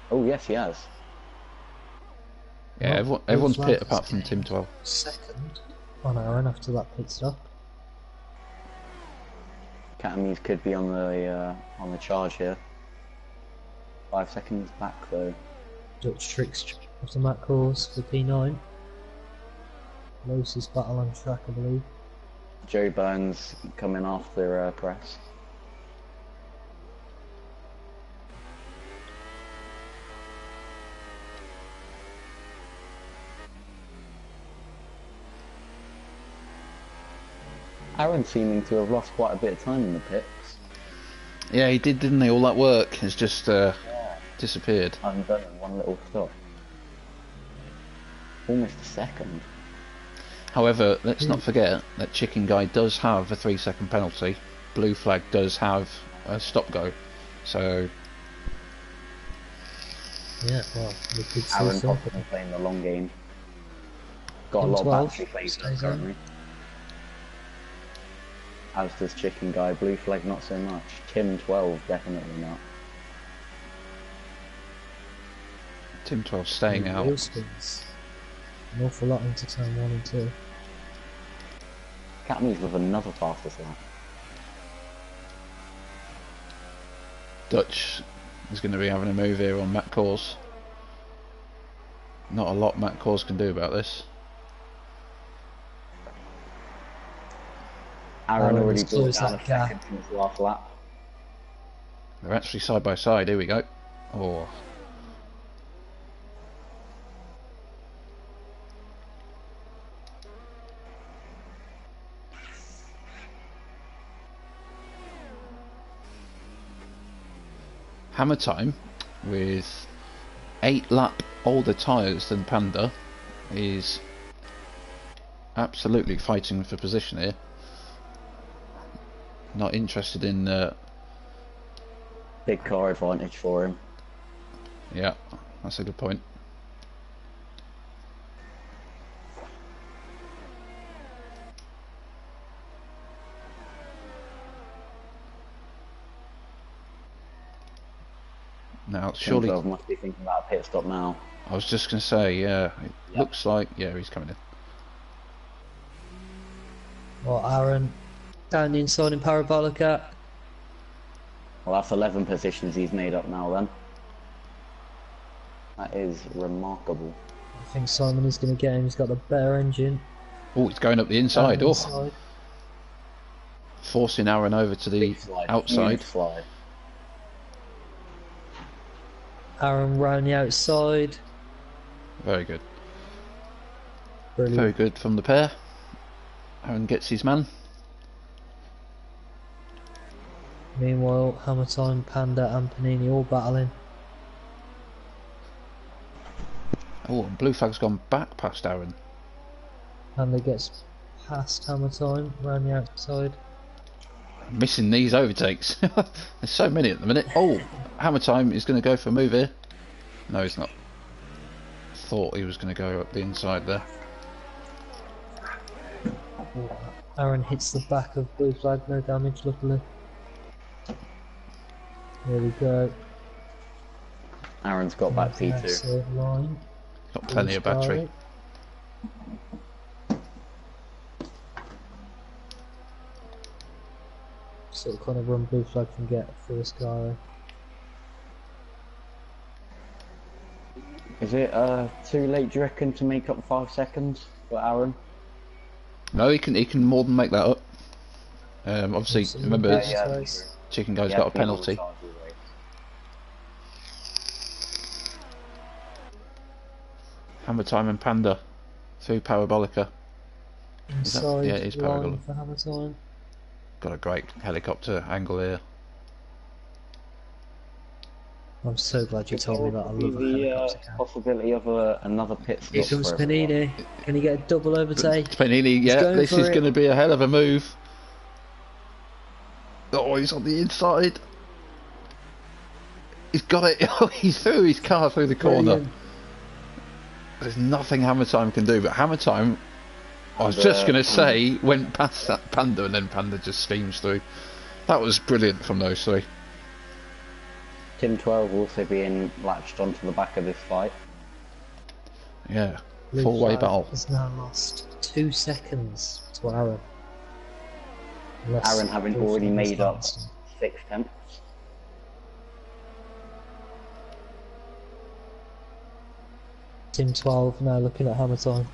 Oh, yes, he has. Yeah, Well, everyone's Blue pit Flag apart is from Tim 12. Second on Aaron after that pit stop. Catamies could be on the charge here. 5 seconds back though. Dutch tricks after Matt Cors for P9. Closest battle on track, I believe. Joe Burns coming after press. Aaron seeming to have lost quite a bit of time in the pits. Yeah, he did, didn't he? All that work has just disappeared. Undone in one little stop. Almost a second. However, let's not forget that Chicken Guy does have a 3-second penalty. Blue Flag does have a stop go. So Yeah, well, we could see Aaron something. possibly playing the long game. Got a Team lot of 12 battery phase stays on. currently. As does Chicken Guy. Blue Flag not so much. Tim 12 definitely not. Team 12 staying out. Wheel spins. An awful lot into turn 1 and 2. Catme's with another fastest lap. Dutch is going to be having a move here on Matt Cors. Not a lot Matt Cors can do about this. Aaron already has brought closed down that a gap. second from his last lap. They're actually side by side. Here we go. Oh. Hammer time with 8 lap older tyres than Panda is absolutely fighting for position here. Not interested in Big car advantage for him. yeah, that's a good point. Now surely 12 must be thinking about a pit stop now. I was just going to say, yeah, it Yep. looks like, yeah, he's coming in. Well, Aaron down the inside in Parabolica. Well, that's 11 positions he's made up now then. That is remarkable. I think Simon is going to get him. He's got the better engine. Oh, he's going up the inside. Down the Oh, inside. forcing Aaron over to the Big slide. outside. Huge slide. Aaron round the outside. Very good. Brilliant. Very good from the pair. Aaron gets his man. Meanwhile, Hammer Time, Panda and Panini all battling. Oh, and Blue Flag's gone back past Aaron. Panda gets past Hammer Time, round the outside. Missing these overtakes. There's so many at the minute. Oh, Hammer Time is going to go for a move here. No, he's not. Thought he was going to go up the inside there. Aaron hits the back of Blue Flag, no damage luckily. There we go. Aaron's got back P2. Exit line. Got plenty of battery. Sort of kind of run Blue Flag can get through the sky. Is it too late, do you reckon, to make up 5 seconds for Aaron? No, he can more than make that up. Obviously, Absolutely. remember, Yeah. Chicken Guy's Yeah, got a people penalty. charge you away. Hammer Time and Panda through Parabolica. Inside yeah, it is line Parabolica. for Hammer Time. Got a great helicopter angle here. I'm so glad you told me that. I Could love a be the helicopter cam. possibility of another pit stop. Here comes for everyone. Panini. Can he get a double overtake? Panini, yeah, going this for is it. going to be a hell of a move. Oh, he's on the inside. He's got it. Oh, he threw his car through the corner. Brilliant. There's nothing Hammer Time can do, but Hammer Time, I was And, just going to say, went past that Panda and then Panda just steams through. That was brilliant from those three. Tim 12 also being latched onto the back of this fight. Yeah, Blue full-way Flag battle. has now lost 2 seconds to Aaron. Unless Aaron having Blue already Flag has made up danced him. 6 tenths. Team 12 now looking at Hammer Time.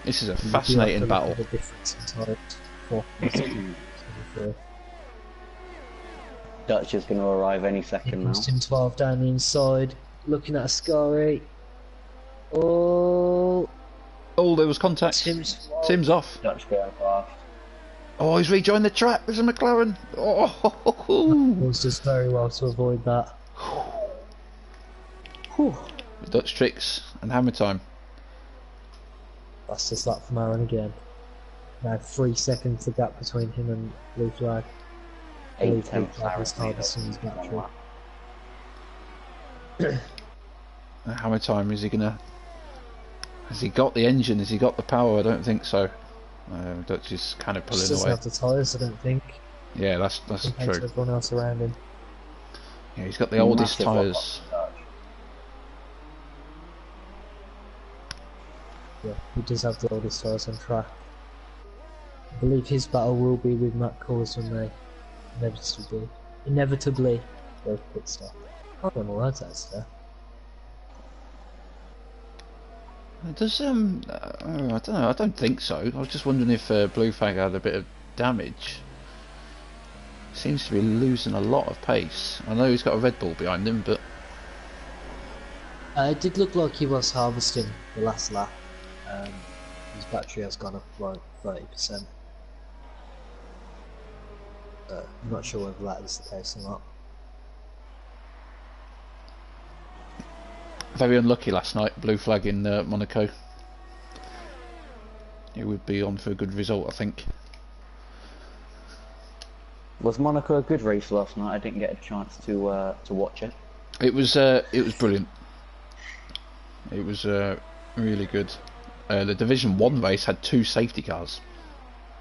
This is a fascinating battle. The difference in time for Dutch is going to arrive any second now. Team 12 down the inside, looking at Ascari. Oh, Oh, there was contact. Tim's Tim's off. Dutch going fast. Oh, he's rejoined the track. There's a McLaren. Oh, was just very well to avoid that. Whew. Dutch tricks and Hammer Time. Fastest lap from Aaron again. Now 3 seconds the gap between him and Blue Flag. Blue 8 tenths flag is Aaron made hardest up in his in one battery. lap. How many time is he gonna? Has he got the engine? Has he got the power? I don't think so. Dutch is kind of Just pulling doesn't away. have the tyres, I don't think, Yeah, that's compared true. to everyone else around him. Yeah, he's got the oldest Massive lock tyres. on Dutch. Yeah, he does have the oldest tyres on track. I believe his battle will be with Matt Cause when they inevitably both pit stop. I can't remember words that's there. Does I don't know. I don't think so. I was just wondering if Blue Flag had a bit of damage. Seems to be losing a lot of pace. I know he's got a Red Bull behind him, but It did look like he was harvesting the last lap. His battery has gone up like 30%. I'm not sure whether that is the case or not. very unlucky last night. Blue Flag in Monaco. He would be on for a good result, I think. Was Monaco a good race last night? I didn't get a chance to watch it. It was brilliant. It was really good. The Division 1 race had 2 safety cars,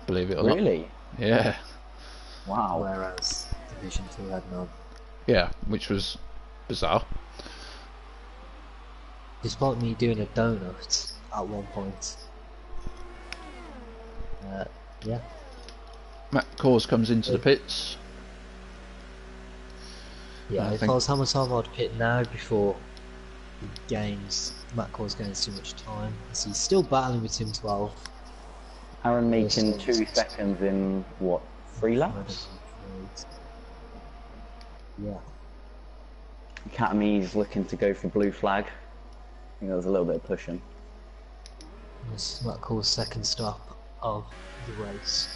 believe it or not. Really? Yeah. Wow. Whereas Division 2 had none. Yeah, which was bizarre. Despite me doing a donut at one point. Yeah. Matt Cause comes into the pits. Yeah, I if think- I was Hamilton, I'd pit now before he gains. Matt Cause gains too much time. So he's still battling with Team 12. Aaron making Yes, 2 seconds in what, 3 laps? Yeah. Academy's looking to go for Blue Flag. I think there was a little bit of pushing. This is Matt Cole's second stop of the race.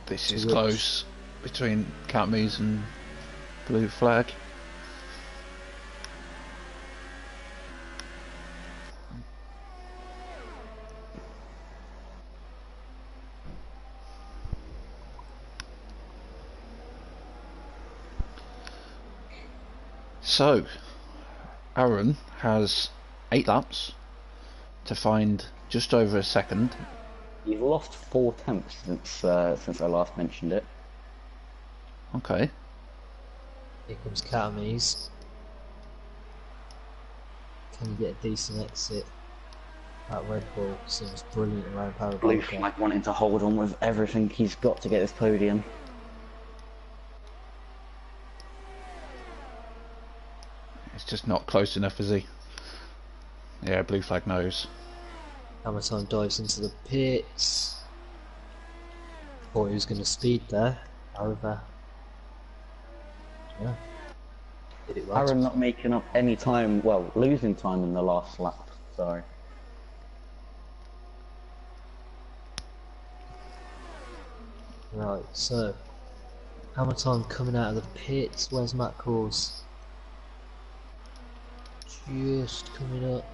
This is Which- close between Catmies and Blue Flag. So, Aaron has 8 laps to find just over a second. You've lost 4 tenths since I last mentioned it. Okay. Here comes Catamies. Can you get a decent exit? That Red Bull seems brilliant around Blue Parabolica. Flag wanting to hold on with everything he's got to get this podium. It's just not close enough, is he? Yeah, Blue Flag knows. Hamilton dives into the pits. Thought he was going to speed there. However, yeah, did it right. Aaron not making up any time, well, losing time in the last lap, sorry. Right, so Hamilton coming out of the pits. Where's Matt Cause? Just coming up.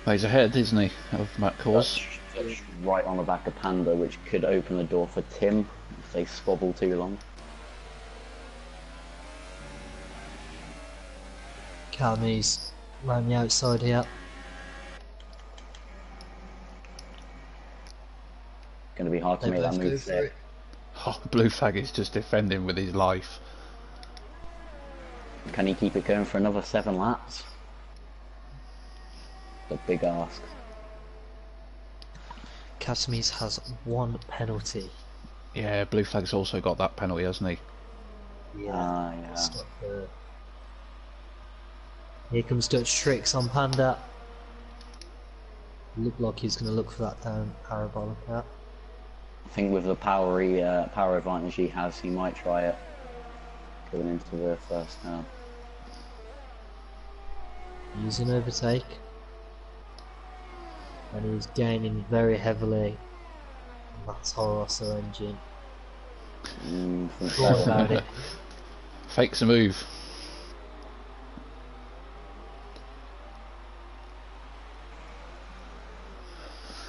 Well, he's ahead, isn't he, of Matt Cause? That's right on the back of Panda, which could open the door for Tim if they squabble too long. Catamies round the outside here. Going to be hard to They make that both go move for there. it. Oh, Blue Flag is just defending with his life. Can he keep it going for another 7 laps? A big ask. Catamies has 1 penalty. Yeah, Blue Flag's also got that penalty, hasn't he? Ah, yeah. Stop there. Here comes Dutch Tricks on Panda. Looked like he's going to look for that down Parabolica. I think with the power advantage he has, he might try it going into the first turn. He's an overtake. And he's gaining very heavily on that Torosso engine. Thought about it. Fakes a move.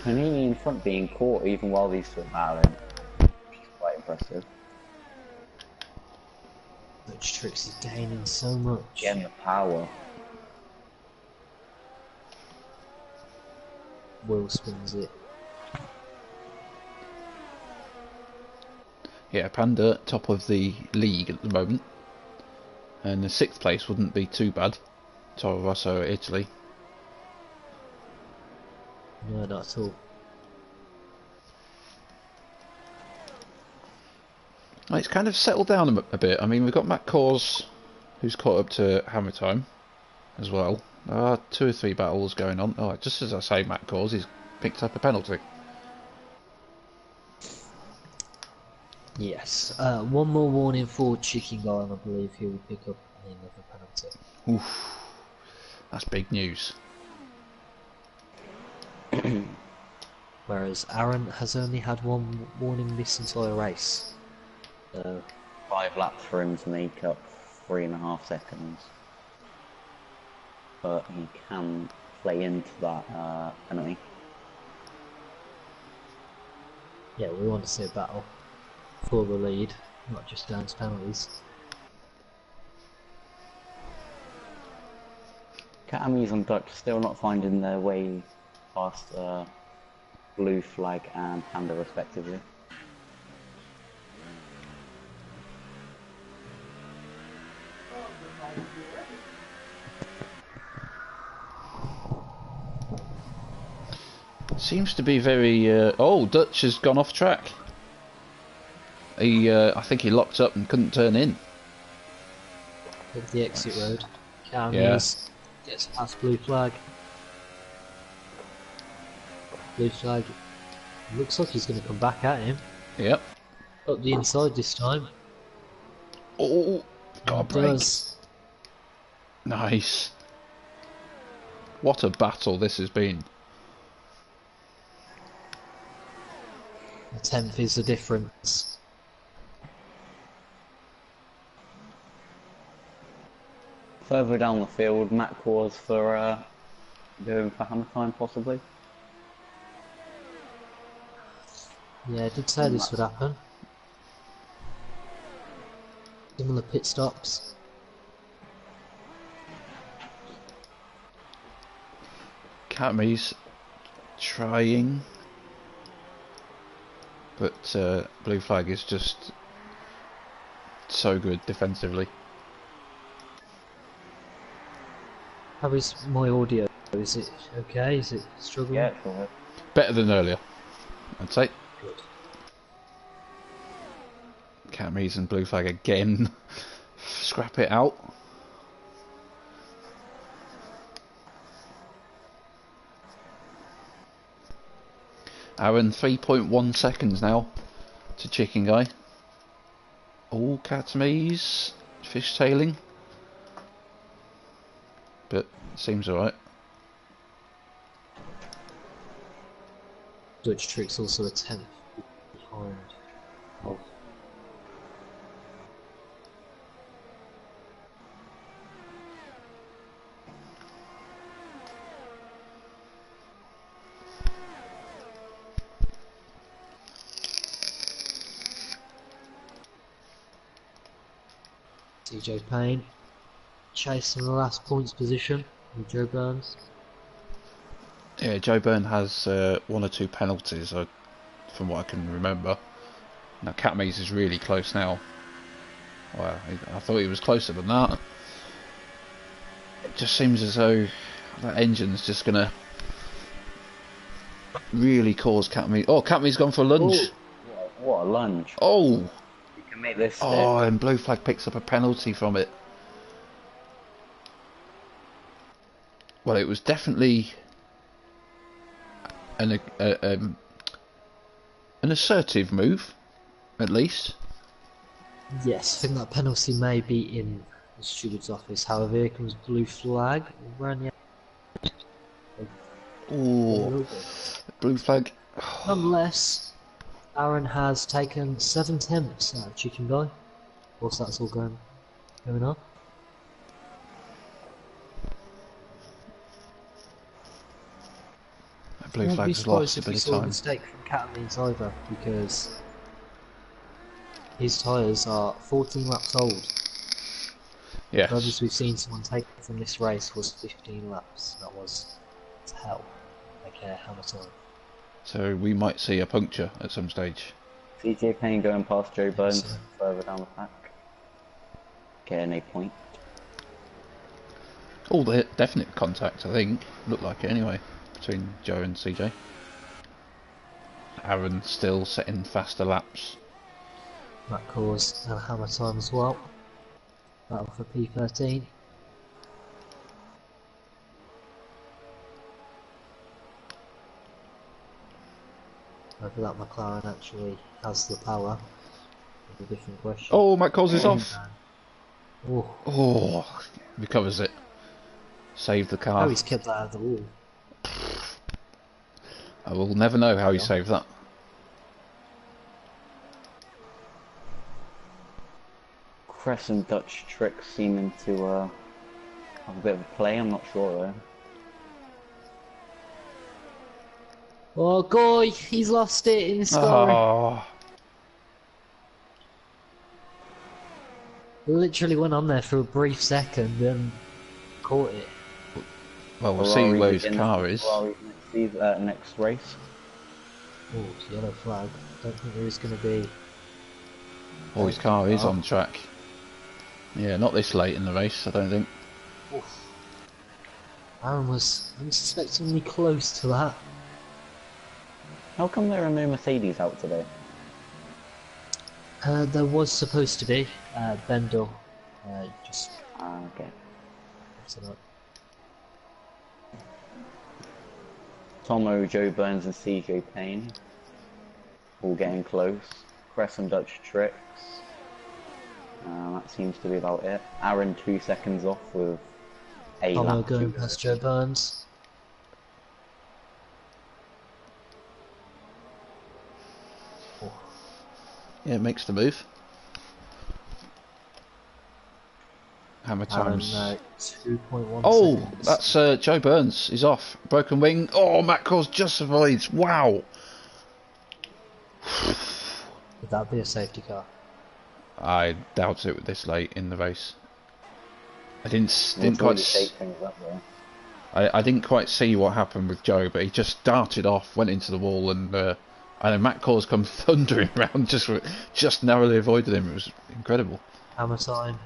Can he actually in front being caught even while these two are battling, which is quite impressive. Which Tricks is gaining so much. Getting the power. Will spins it. Yeah, Panda top of the league at the moment, and the 6th place wouldn't be too bad. Toro Rosso, Italy. No, not at all. It's kind of settled down a bit. I mean, we've got Matt Kors, who's caught up to Hammer Time as well. There are 2 or 3 battles going on. Oh, just as I say Matt Kors, he's picked up a penalty. Yes. One more warning for Chicken Guy, and I believe he will pick up another penalty. Oof. That's big news. Whereas Aaron has only had one warning this entire race. So 5 laps for him to make up 3.5 seconds. But he can play into that penalty. yeah, we want to see a battle for the lead, not just down to penalties. Academies and Dutch still not finding their way past Blue Flag and Panda respectively. Seems to be very... oh, Dutch has gone off track. I think he locked up and couldn't turn in. Up the exit road. Yeah. Gets past Blue Flag. Blue Flag looks like he's going to come back at him. Yep. Up the inside this time. Oh, got a break. Does. Nice. What a battle this has been. A 10th is the difference. Further down the field, Matt Kors for going for hammer time possibly. Yeah, I did say this would happen. Similar pit stops. Catmy's trying, but Blue Flag is just so good defensively. How is my audio? Is it okay? Is it struggling? Yeah, sure. Better than earlier, I'd say. Good. Catmy's and Blue Flag again. Scrap it out. Aaron, 3.1 seconds now to Chicken Guy. All Catmy's fishtailing, but seems alright. Dutch Trick's also a 10th behind. Oh. TJ Payne chasing the last points position with Joe Burns. Yeah, Joe Byrne has 1 or 2 penalties, from what I can remember. Now Catmy's is really close now. Well, I thought he was closer than that. It just seems as though that engine's just gonna really cause Catmy. Oh, Catmy's gone for a lunge. Ooh, what a lunge. Oh! You can make this stick. Oh, and Blue Flag picks up a penalty from it. Well, it was definitely an assertive move, at least. Yes, I think that penalty may be in the steward's office. However, here comes Blue Flag around the Oh, Blue Flag. Nonetheless, Aaron has taken 7 attempts out of Chicken Guy. Whilst that's all going on. Blue I won't be Flag's lost surprised a if we bit of saw a time. mistake from Catalan's either, because his tyres are 14 laps old. The Yes. furthest we've seen someone take from this race was 15 laps. That was to hell. Okay, Hamilton. So we might see a puncture at some stage. CJ Payne going past Joe Burns so. further down the pack. Getting a point. Oh, the definite contact, I think. Looked like it anyway, between Joe and CJ. Aaron still setting faster laps. That caused a hammer time as well. Battle for P13. Whether that McLaren actually has the power is a different question. Oh, Matt Coles is off. Oh, Oh, recovers it. Saved the car. how he's kept that out of the wall. I will never know how he saved that. Crescent Dutch trick seeming to have a bit of a play, I'm not sure though. Oh, Goy, he's lost it in the scoring. Oh, Literally went on there for a brief second and caught it. well, we'll see where his car is. Next race. Oh, it's yellow flag. Don't think there is going to be. Oh, his car is on track. Yeah, not this late in the race, I don't think. Oof. Aaron was unsuspectingly close to that. How come there are no Mercedes out today? There was supposed to be. Bendel just. Okay. Tomo, Joe Burns and CJ Payne. All getting close. Crescent Dutch tricks. That seems to be about it. Aaron 2 seconds off with a Tomo lap. going past Joe Burns. Yeah, it makes the move. Hammer times. Aaron, 2.1 Oh, seconds. that's Joe Burns. He's off. Broken wing. Oh, Matt Coles just avoids. Wow. Would that be a safety car? I doubt it this late in the race. I didn't We'll quite. really shake things up there. I didn't quite see what happened with Joe, but he just darted off, went into the wall, and then Matt Coles come thundering around, just narrowly avoided him. It was incredible. Hammer time.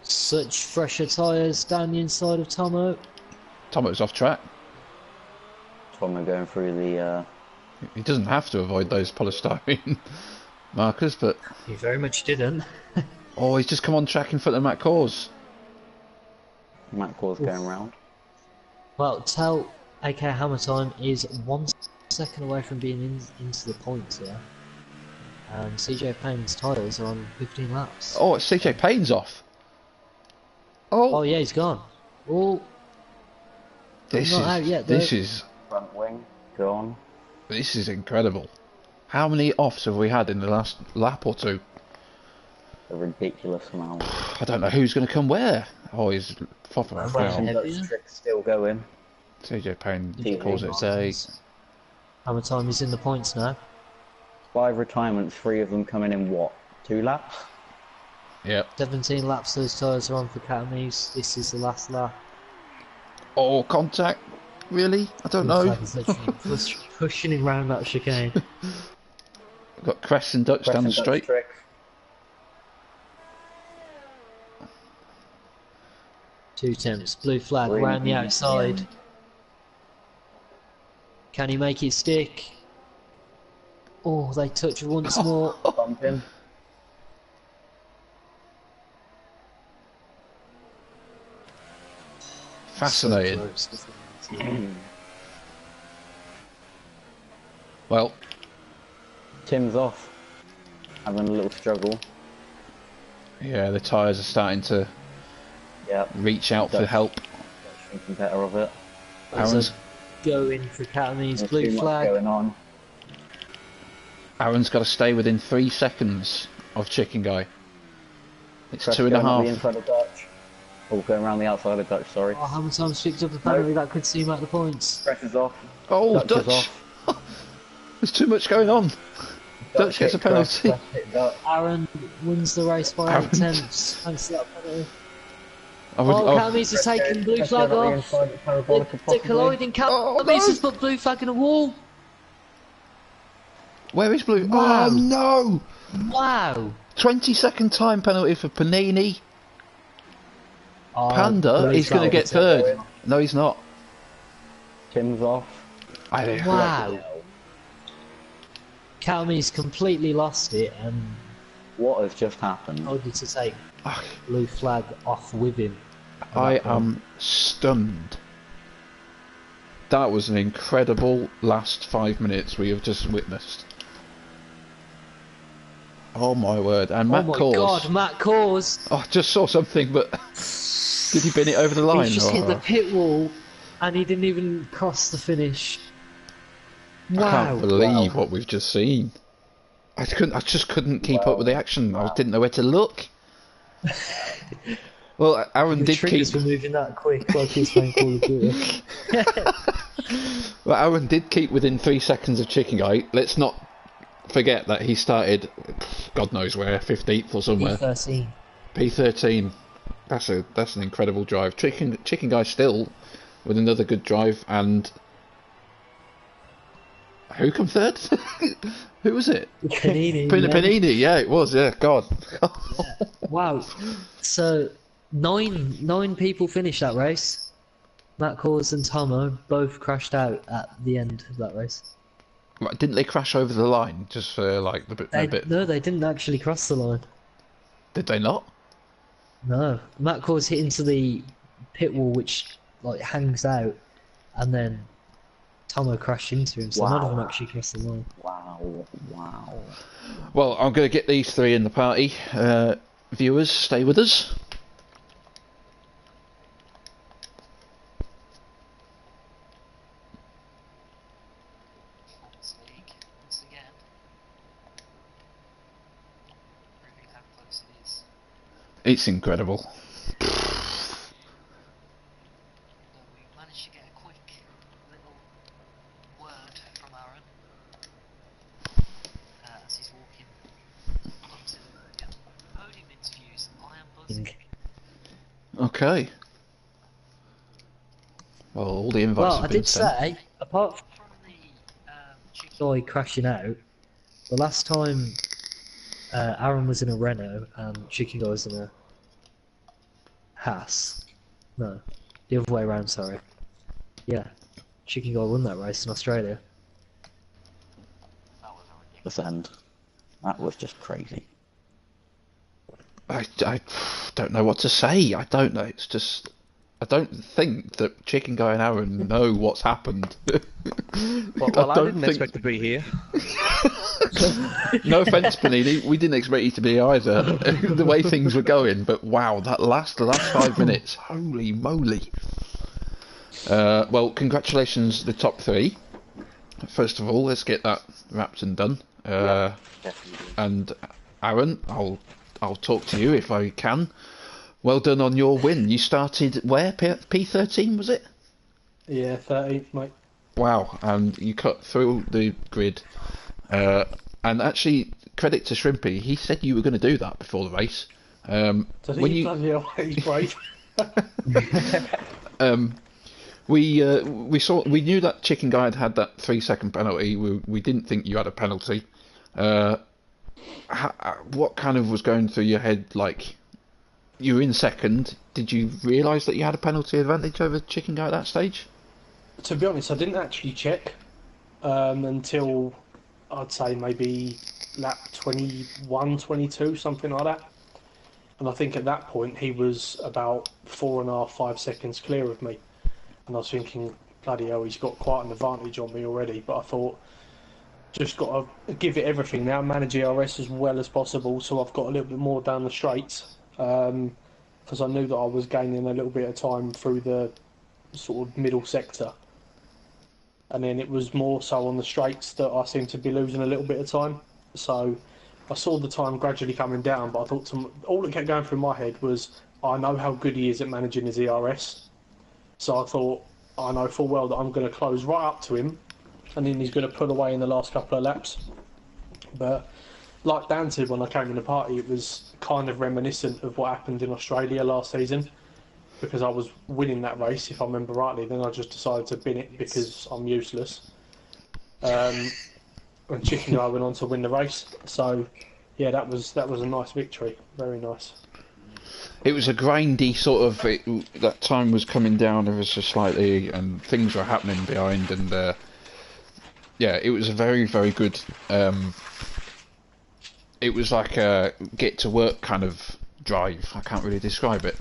Such fresher tyres down the inside of Tomo. Tomo's off track. Tomo going through the He doesn't have to avoid those polystyrene markers, but He very much didn't. oh, he's just come on track in front of Matt Coles. Matt Core's going round. Well, tell AK Hammer time is 1 second away from being into the points here. And CJ Payne's tyres are on 15 laps. Oh, it's CJ Payne's off. Oh yeah, he's gone. Oh, this not is out yet, though. Front wing gone. This is incredible. How many offs have we had in the last lap or two? A ridiculous amount. I don't know who's going to come where. Oh, he's proper Well, foul. yeah. Dutch trick still going. CJ Payne TJ calls it a day. Hammer time is in the points now. 5 retirements, 3 of them coming in what? 2 laps? Yep. 17 laps those tyres are on for Catamese. This is the last lap. Oh, contact? Really? I don't Blue know. flag is literally pushing him round that chicane. We've got Crescent Dutch down the Crescent Dutch straight. trick. Two attempts. Blue flag Really round the easy. outside. Can he make it stick? Oh, they touch once more. Bumping. Fascinating. So close, isn't it? Well, Tim's off. Having a little struggle. yeah, the tyres are starting to Yep. reach out for Dutch. help. Thinking better of it. Aaron's, Going for Catamese. There's Blue too much flag. going on. Aaron's got to stay within 3 seconds of Chicken Guy. It's Press 2.5. going on the inside of Dutch. Oh, going around the outside of Dutch, sorry. Oh, Hamilton's picked up a penalty that could see him at the points. Presses off. Oh, Dutch is Dutch! off. There's too much going on. Dutch gets a hit Crest, penalty. Crest hit Dutch. Aaron wins the race by Aaron. 8/10 thanks to that penalty. I would, Oh, Catamise has taken blue Crest flag down at the off. inside of Parabolica, They're possibly. colliding. Oh, Catamise no. has put blue flag in a wall. Where is blue? Wow. Oh no! Wow. 22nd time penalty for Panini. Oh, Panda blue is going to flag get is third. going. No, he's not. Tim's off. Wow. Catamise completely lost it and What has just happened? told you to take Ah, blue flag off with him. I am stunned. That was an incredible last 5 minutes we have just witnessed. Oh my word! And Matt oh my Cors. god, Matt Cors. Oh, I just saw something, but did he bin it over the line? He just hit the Oh, pit wall and he didn't even cross the finish. I Wow. can't believe what we've just seen. I just couldn't keep up with the action. I didn't know where to look. Well, Aaron The did keep. triggers were moving that quick like he's playing Call of Duty. Well, Aaron did keep within 3 seconds of Chicken Guy. Let's not forget that he started, God knows where, 15th or somewhere. E13. P13. That's an incredible drive. Chicken Guy still with another good drive, and who come third? Who was it? Panini. yeah. Panini. Yeah, it was. Yeah, God. Wow. So nine people finished that race. Matt Cors and Tomo both crashed out at the end of that race. Right, didn't they crash over the line just for like the bit? No, they didn't actually cross the line. Did they not? No, Matt Cors hit into the pit wall, which like hangs out, and then Tomo crashed into him. So none of them actually crossed the line. Wow, wow. Well, I'm going to get these three in the party. Viewers, stay with us. Once again, proving how close it is. It's incredible. We managed to get a quick little word from Aaron as he's walking onto the podium interviews. I am buzzing. Okay. Well, all the invites Well, have I been did sent. say, apart from the guy crashing out, the last time Aaron was in a Renault and Chicken Guy was in a Haas. No, the other way around, sorry. Yeah, Chicken Guy won that race in Australia. Percent. That was just crazy. I don't know what to say. I don't know. It's just. I don't think that Chicken Guy and Aaron know what's happened. Well, I didn't expect to be here. No offence, Panini. We didn't expect you to be either. The way things were going, but wow, that last 5 minutes, holy moly! Well, congratulations, the top three. First of all, let's get that wrapped and done. Definitely. And Aaron, I'll talk to you if I can. Well done on your win. You started where? P13 was it? Yeah, 13th, mate. Wow, and you cut through the grid. And actually, credit to Shrimpy, he said you were going to do that before the race. Does When he you, bloody hell, he's brave. we knew that Chicken Guy had that 3-second penalty. We didn't think you had a penalty. What kind of was going through your head? Like, you were in second. Did you realise that you had a penalty advantage over Chicken Guy at that stage? To be honest, I didn't actually check until I'd say maybe lap 21, 22, something like that. And I think at that point he was about 4.5, 5 seconds clear of me. And I was thinking, bloody hell, he's got quite an advantage on me already. But I thought, just got to give it everything now, manage ERS as well as possible, so I've got a little bit more down the straights. Because I knew that I was gaining a little bit of time through the sort of middle sector. And then it was more so on the straights that I seemed to be losing a little bit of time. So I saw the time gradually coming down, but I thought all that kept going through my head was I know how good he is at managing his ERS. So I thought, I know full well that I'm going to close right up to him, and then he's going to pull away in the last couple of laps. But like Dan said when I came in the party, it was kind of reminiscent of what happened in Australia last season, because I was winning that race, if I remember rightly. Then I just decided to bin it because I'm useless. And Chicken Guy went on to win the race. So yeah, that was a nice victory, very nice. It was a grindy sort of. That time was coming down ever so slightly, and things were happening behind, and yeah, it was a very, very good. It was like a get to work kind of drive. I can't really describe it.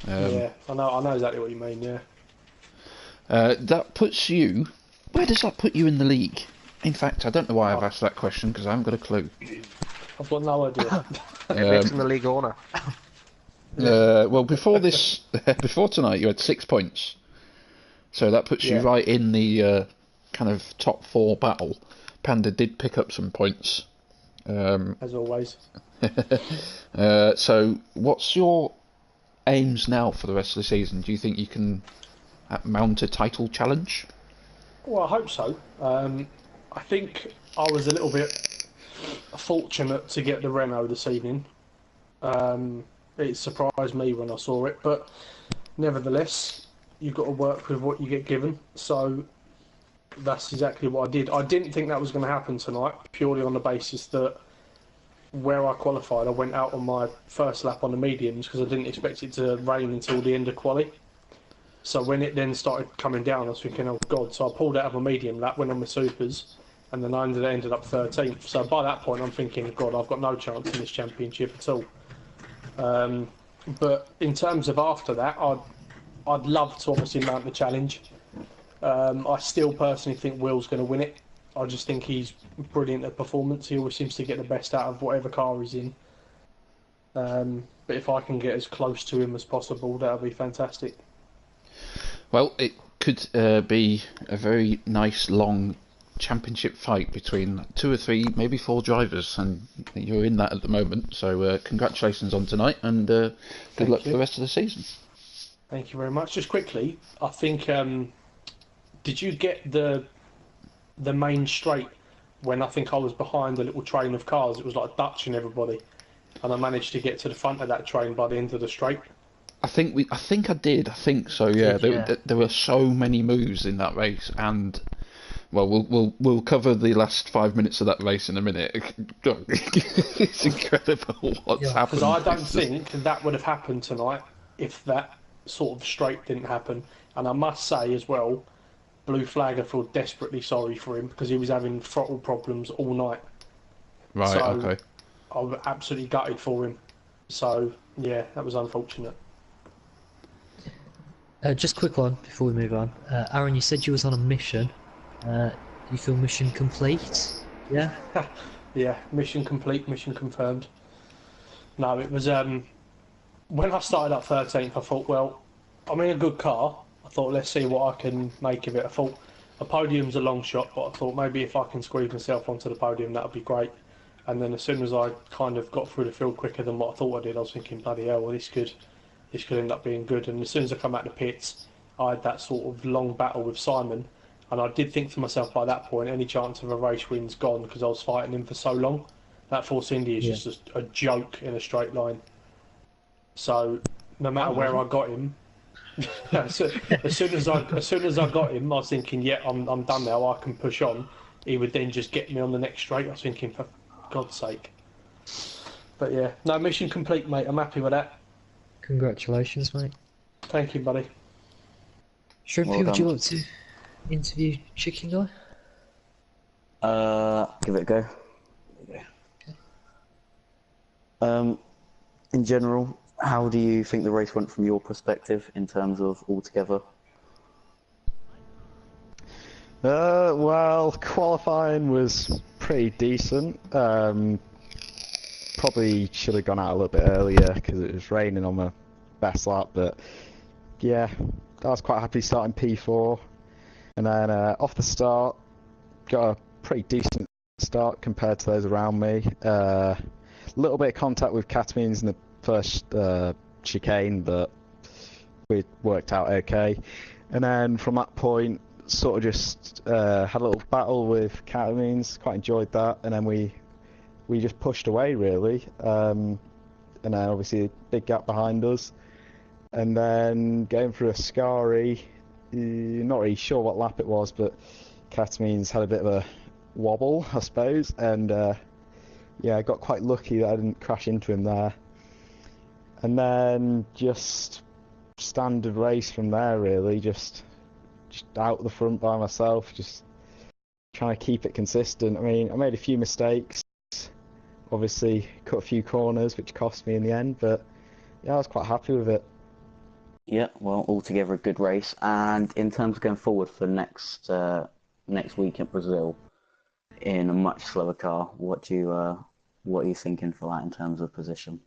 Yeah, I know exactly what you mean. Yeah. That puts you. Where does that put you in the league? In fact, I don't know why I've asked that question because I haven't got a clue. I've got no idea. Next in the league order. Well, before before tonight, you had 6 points, so that puts you right in the kind of top 4 battle. Panda did pick up some points, as always. So, what's your aims now for the rest of the season? Do you think you can mount a title challenge? Well, I hope so. I think I was a little bit fortunate to get the Renault this evening. It surprised me when I saw it, but nevertheless, you've got to work with what you get given. So that's exactly what I did. I didn't think that was going to happen tonight, purely on the basis that where I qualified, I went out on my first lap on the mediums because I didn't expect it to rain until the end of quali. So when it then started coming down, I was thinking, oh God. So I pulled out of a medium lap, went on my supers, and then I ended up 13th. So by that point, I'm thinking, God, I've got no chance in this championship at all. But in terms of after that, I'd love to obviously mount the challenge. I still personally think Will's going to win it. I just think he's brilliant at performance. He always seems to get the best out of whatever car he's in. But if I can get as close to him as possible, that'll be fantastic. Well, it could be a very nice long championship fight between 2 or 3, maybe 4 drivers, and you're in that at the moment. So congratulations on tonight, and good luck for the rest of the season. Thank you very much. Just quickly, I think did you get the main straight when I think I was behind a little train of cars? It was like Dutch and everybody, and I managed to get to the front of that train by the end of the straight. I think I did. I think so. Yeah, there were so many moves in that race, and well, we'll cover the last 5 minutes of that race in a minute. It's incredible what's happened. Because I don't think that would have happened tonight if that sort of straight didn't happen. And I must say as well, Blue Flag, I feel desperately sorry for him because he was having throttle problems all night. Right. So Okay. I was absolutely gutted for him. So yeah, that was unfortunate. Just a quick one before we move on. Aaron, you said you was on a mission. You feel mission complete? Yeah? Yeah, mission complete, mission confirmed. No, it was when I started up 13th, I thought, well, I'm in a good car. I thought, let's see what I can make of it. I thought a podium's a long shot, but I thought maybe if I can squeeze myself onto the podium, that would be great. And then as soon as I kind of got through the field quicker than what I thought I did, I was thinking, bloody hell, well, this could end up being good. And as soon as I come out the pits, I had that sort of long battle with Simon, and I did think to myself by that point, any chance of a race win's gone because I was fighting him for so long. That Force India is just a joke in a straight line. So no matter where I got him, as soon as I got him, I was thinking, yeah, I'm done now. I can push on. He would then just get me on the next straight. I was thinking, for God's sake. But yeah, no, mission complete, mate. I'm happy with that. Congratulations, mate. Thank you, buddy. Shrimpy, would you like to interview Chicken Guy? Give it a go. In general, how do you think the race went from your perspective in terms of altogether? Well, qualifying was pretty decent. Probably should have gone out a little bit earlier because it was raining on my best lap, but yeah, I was quite happy starting P4. And then off the start, got a pretty decent start compared to those around me. A little bit of contact with Catamines in the first chicane, but we worked out okay. And then from that point, sort of just had a little battle with ketamines, quite enjoyed that, and then we just pushed away really, and then obviously a big gap behind us, and then going through a Scari, not really sure what lap it was, but ketamines had a bit of a wobble, I suppose, and yeah, I got quite lucky that I didn't crash into him there. And then just standard race from there really, just out the front by myself, just trying to keep it consistent. I mean, I made a few mistakes, obviously cut a few corners which cost me in the end, but yeah, I was quite happy with it. Yeah, well, altogether a good race. And in terms of going forward for next week in Brazil, in a much slower car, what are you thinking for that in terms of position?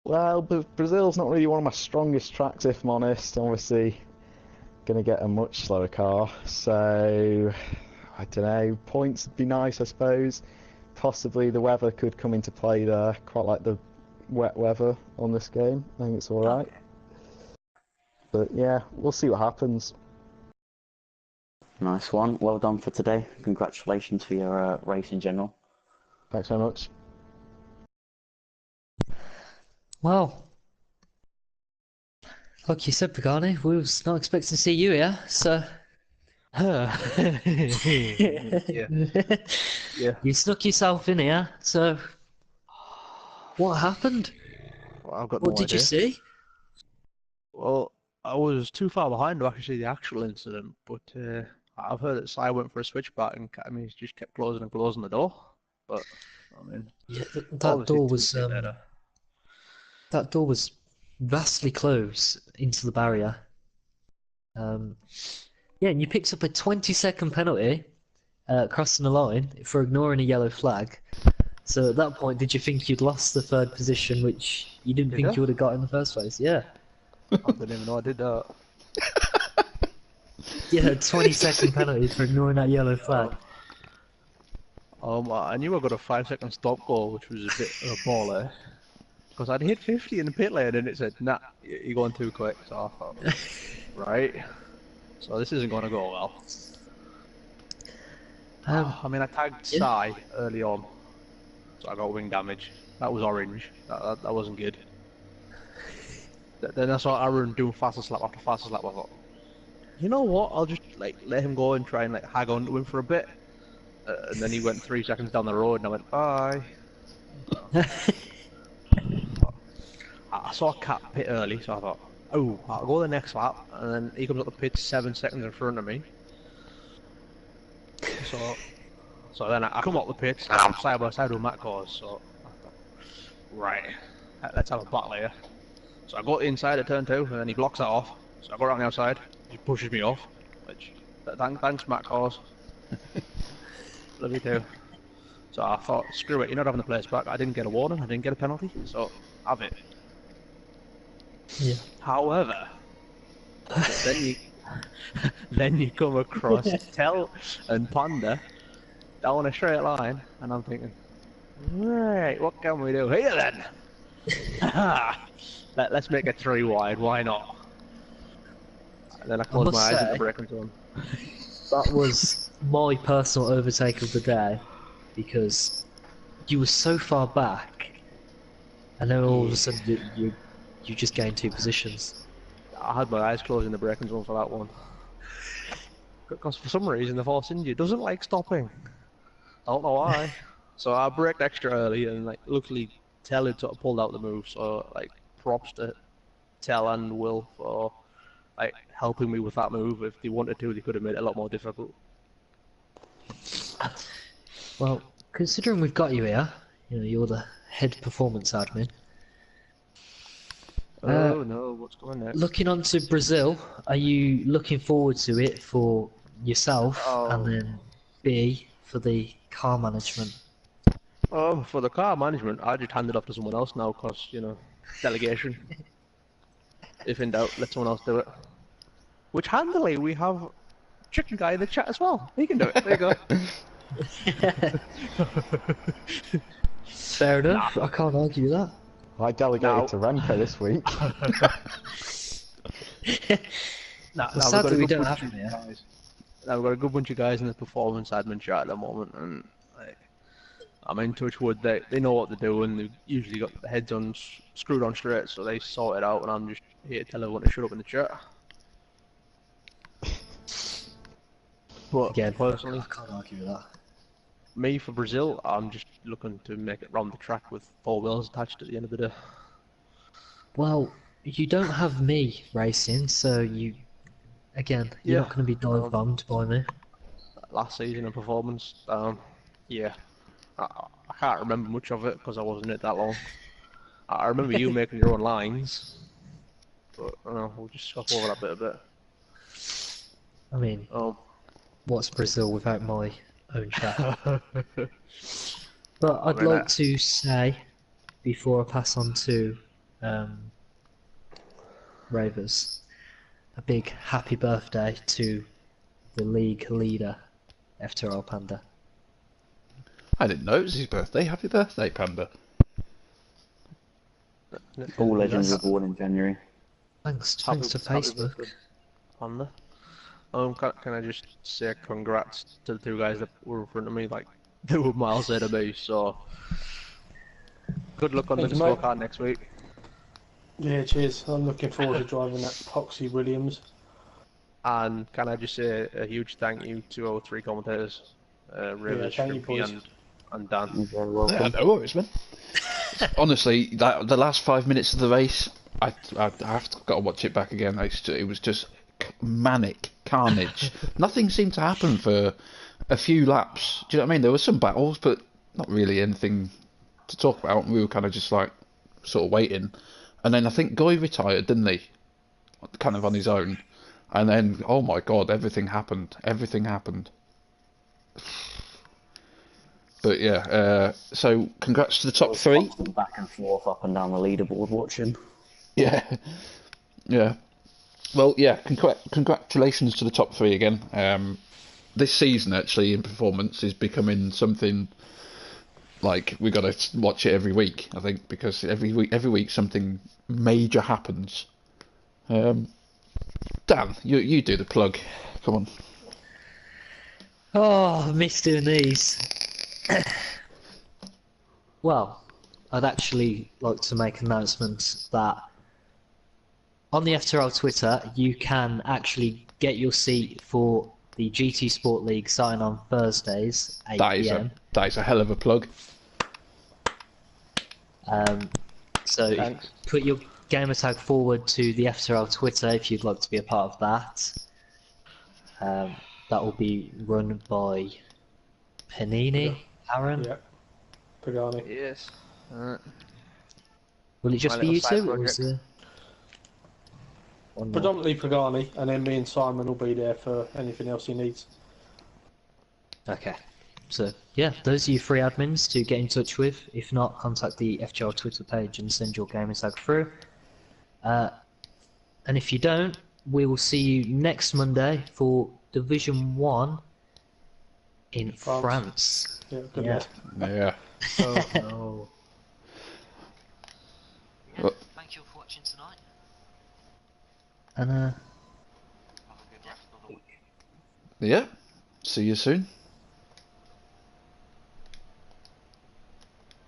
Well, Brazil's not really one of my strongest tracks, if I'm honest. Obviously, gonna get a much slower car, so I don't know. Points would be nice, I suppose. Possibly the weather could come into play there. Quite like the wet weather on this game. I think it's all right. Okay. But yeah, we'll see what happens. Nice one. Well done for today. Congratulations for your race in general. Thanks very much. Well, like you said, Pagani, we was not expecting to see you here, so... Yeah. Yeah. You snuck yourself in here, so... What happened? Well, I've got What no did you idea. see? Well, I was too far behind to actually see the actual incident, but I've heard that Si went for a switchback and he just kept closing and closing the door. But I mean, Yeah, that obviously door two was feet later. that door was vastly close into the barrier. Yeah, and you picked up a 20-second penalty crossing the line for ignoring a yellow flag. So at that point, did you think you'd lost the third position, which you didn't Did think I? you would have got in the first place? Yeah. I didn't even know I did that. Yeah, a 20-second penalty for ignoring that yellow flag. I knew I got a 5-second stop goal, which was a bit of a baller. Because I'd hit 50 in the pit lane and it said, nah, you're going too quick. So I thought, right. So this isn't going to go well. I mean, I tagged yeah. Si early on, so I got wing damage. That was orange. That wasn't good. Then I saw Aaron doing fastest lap after fastest lap. I thought, you know what? I'll just like let him go and try and like hag on to him for a bit. And then he went 3 seconds down the road, and I went bye. I saw Cat pit early, so I thought, oh, I'll go the next lap, and then he comes up the pit 7 seconds in front of me. So then I come up the pits, and I'm side by side with Matt Cause, so I thought, right, let's have a battle here. So I go inside at turn 2, and then he blocks that off. So I go around the outside, he pushes me off, which, thanks Matt Cause. Love you too. So I thought, screw it, you're not having the place back. I didn't get a warning, I didn't get a penalty, so have it. Yeah. However, then you come across Tell and Panda down a straight line, and I'm thinking, right, what can we do here then? Let's make it 3 wide, why not? And then I close my eyes and the braking zone. That was my personal overtake of the day, because you were so far back, and then all of a sudden you just gained 2 positions. I had my eyes closed in the braking zone for that one. Because for some reason the Force India doesn't like stopping. I don't know why. So I braked extra early, and like luckily Tell had sort of pulled out the move, so like props to Tell and Will for like helping me with that move. If they wanted to, they could have made it a lot more difficult. Well, considering we've got you here, you know, you're the head performance admin. Oh no, what's going next? Looking on to Brazil, are you looking forward to it for yourself, and then B, for the car management? Oh, for the car management, I just hand it off to someone else now, cause you know, delegation. If in doubt, let someone else do it. Which handily we have Chicken Guy in the chat as well. He can do it. There you go. Fair enough, I can't argue with that. I delegated Now- to Renko this week. Now, Well, now we've got a sadly, we good don't bunch have of him here. guys. Now we've got a good bunch of guys in the performance admin chat at the moment, and like, I'm in touch with they know what they're doing. They've usually got their heads on screwed on straight, so they sort it out, and I'm just here to tell everyone to shut up in the chat. But Again, personally, I can't argue with that. me for Brazil, I'm just looking to make it round the track with 4 wheels attached at the end of the day. Well, you don't have me racing, so you're Yeah, not going to be dive bombed by me. Last season of performance, yeah, I can't remember much of it because I wasn't in it that long. I remember you making your own lines, but we'll just skip over that bit a bit. I mean, what's Brazil without my own chat? But I'd like to say, before I pass on to Ravers, a big happy birthday to the league leader, FTRL Panda. I didn't know it was his birthday. Happy birthday, Panda. All legends were born in January. Thanks to Happy Facebook. birthday, Panda. Can I just say congrats to the 2 guys that were in front of me? Like, they were miles ahead of me, so good luck on the Thank you, mate. scorecard next week. Yeah, cheers. I'm looking forward to driving that Poxy Williams. And can I just say a huge thank you to our 3 commentators, Rivers, thank you, Shrimpy, boys. and Dan. You're very Yeah, welcome. no worries, man. Honestly, the last 5 minutes of the race, I have got to watch it back again. It was just manic carnage. Nothing seemed to happen for a few laps. Do you know what I mean? There were some battles, but not really anything to talk about. We were kind of just like sort of waiting. And then I think Guy retired, didn't he? Kind of on his own. And then, oh my God, everything happened. Everything happened. But yeah, so congrats to the top 3. Constant back and forth up and down the leaderboard watching. Yeah, yeah. Well, yeah. Congratulations to the top 3 again. This season, actually, in performance, is becoming something like we got to watch it every week. I think because every week something major happens. Dan, you do the plug. Come on. Oh, I miss doing these. Well, I'd actually like to make an announcement that on the FTRL Twitter, you can actually get your seat for the GT Sport League starting on Thursdays, 8 PM. That is a hell of a plug. So Thanks. put your gamer tag forward to the FTRL Twitter if you'd like to be a part of that. That will be run by Panini, Aaron. Yeah, Pagani. Yes. Will it just My be little you side two, or is project. there one more? Predominantly Pagani, and then me and Simon will be there for anything else he needs. Okay. So, yeah, those are your 3 admins to get in touch with. If not, contact the FGL Twitter page and send your gaming tag through. And if you don't, we will see you next Monday for Division 1 in France. Yeah, good Yeah. lad. Yeah. Oh no. Well, Thank you for watching tonight. And Have a good rest of the week. yeah. See you soon.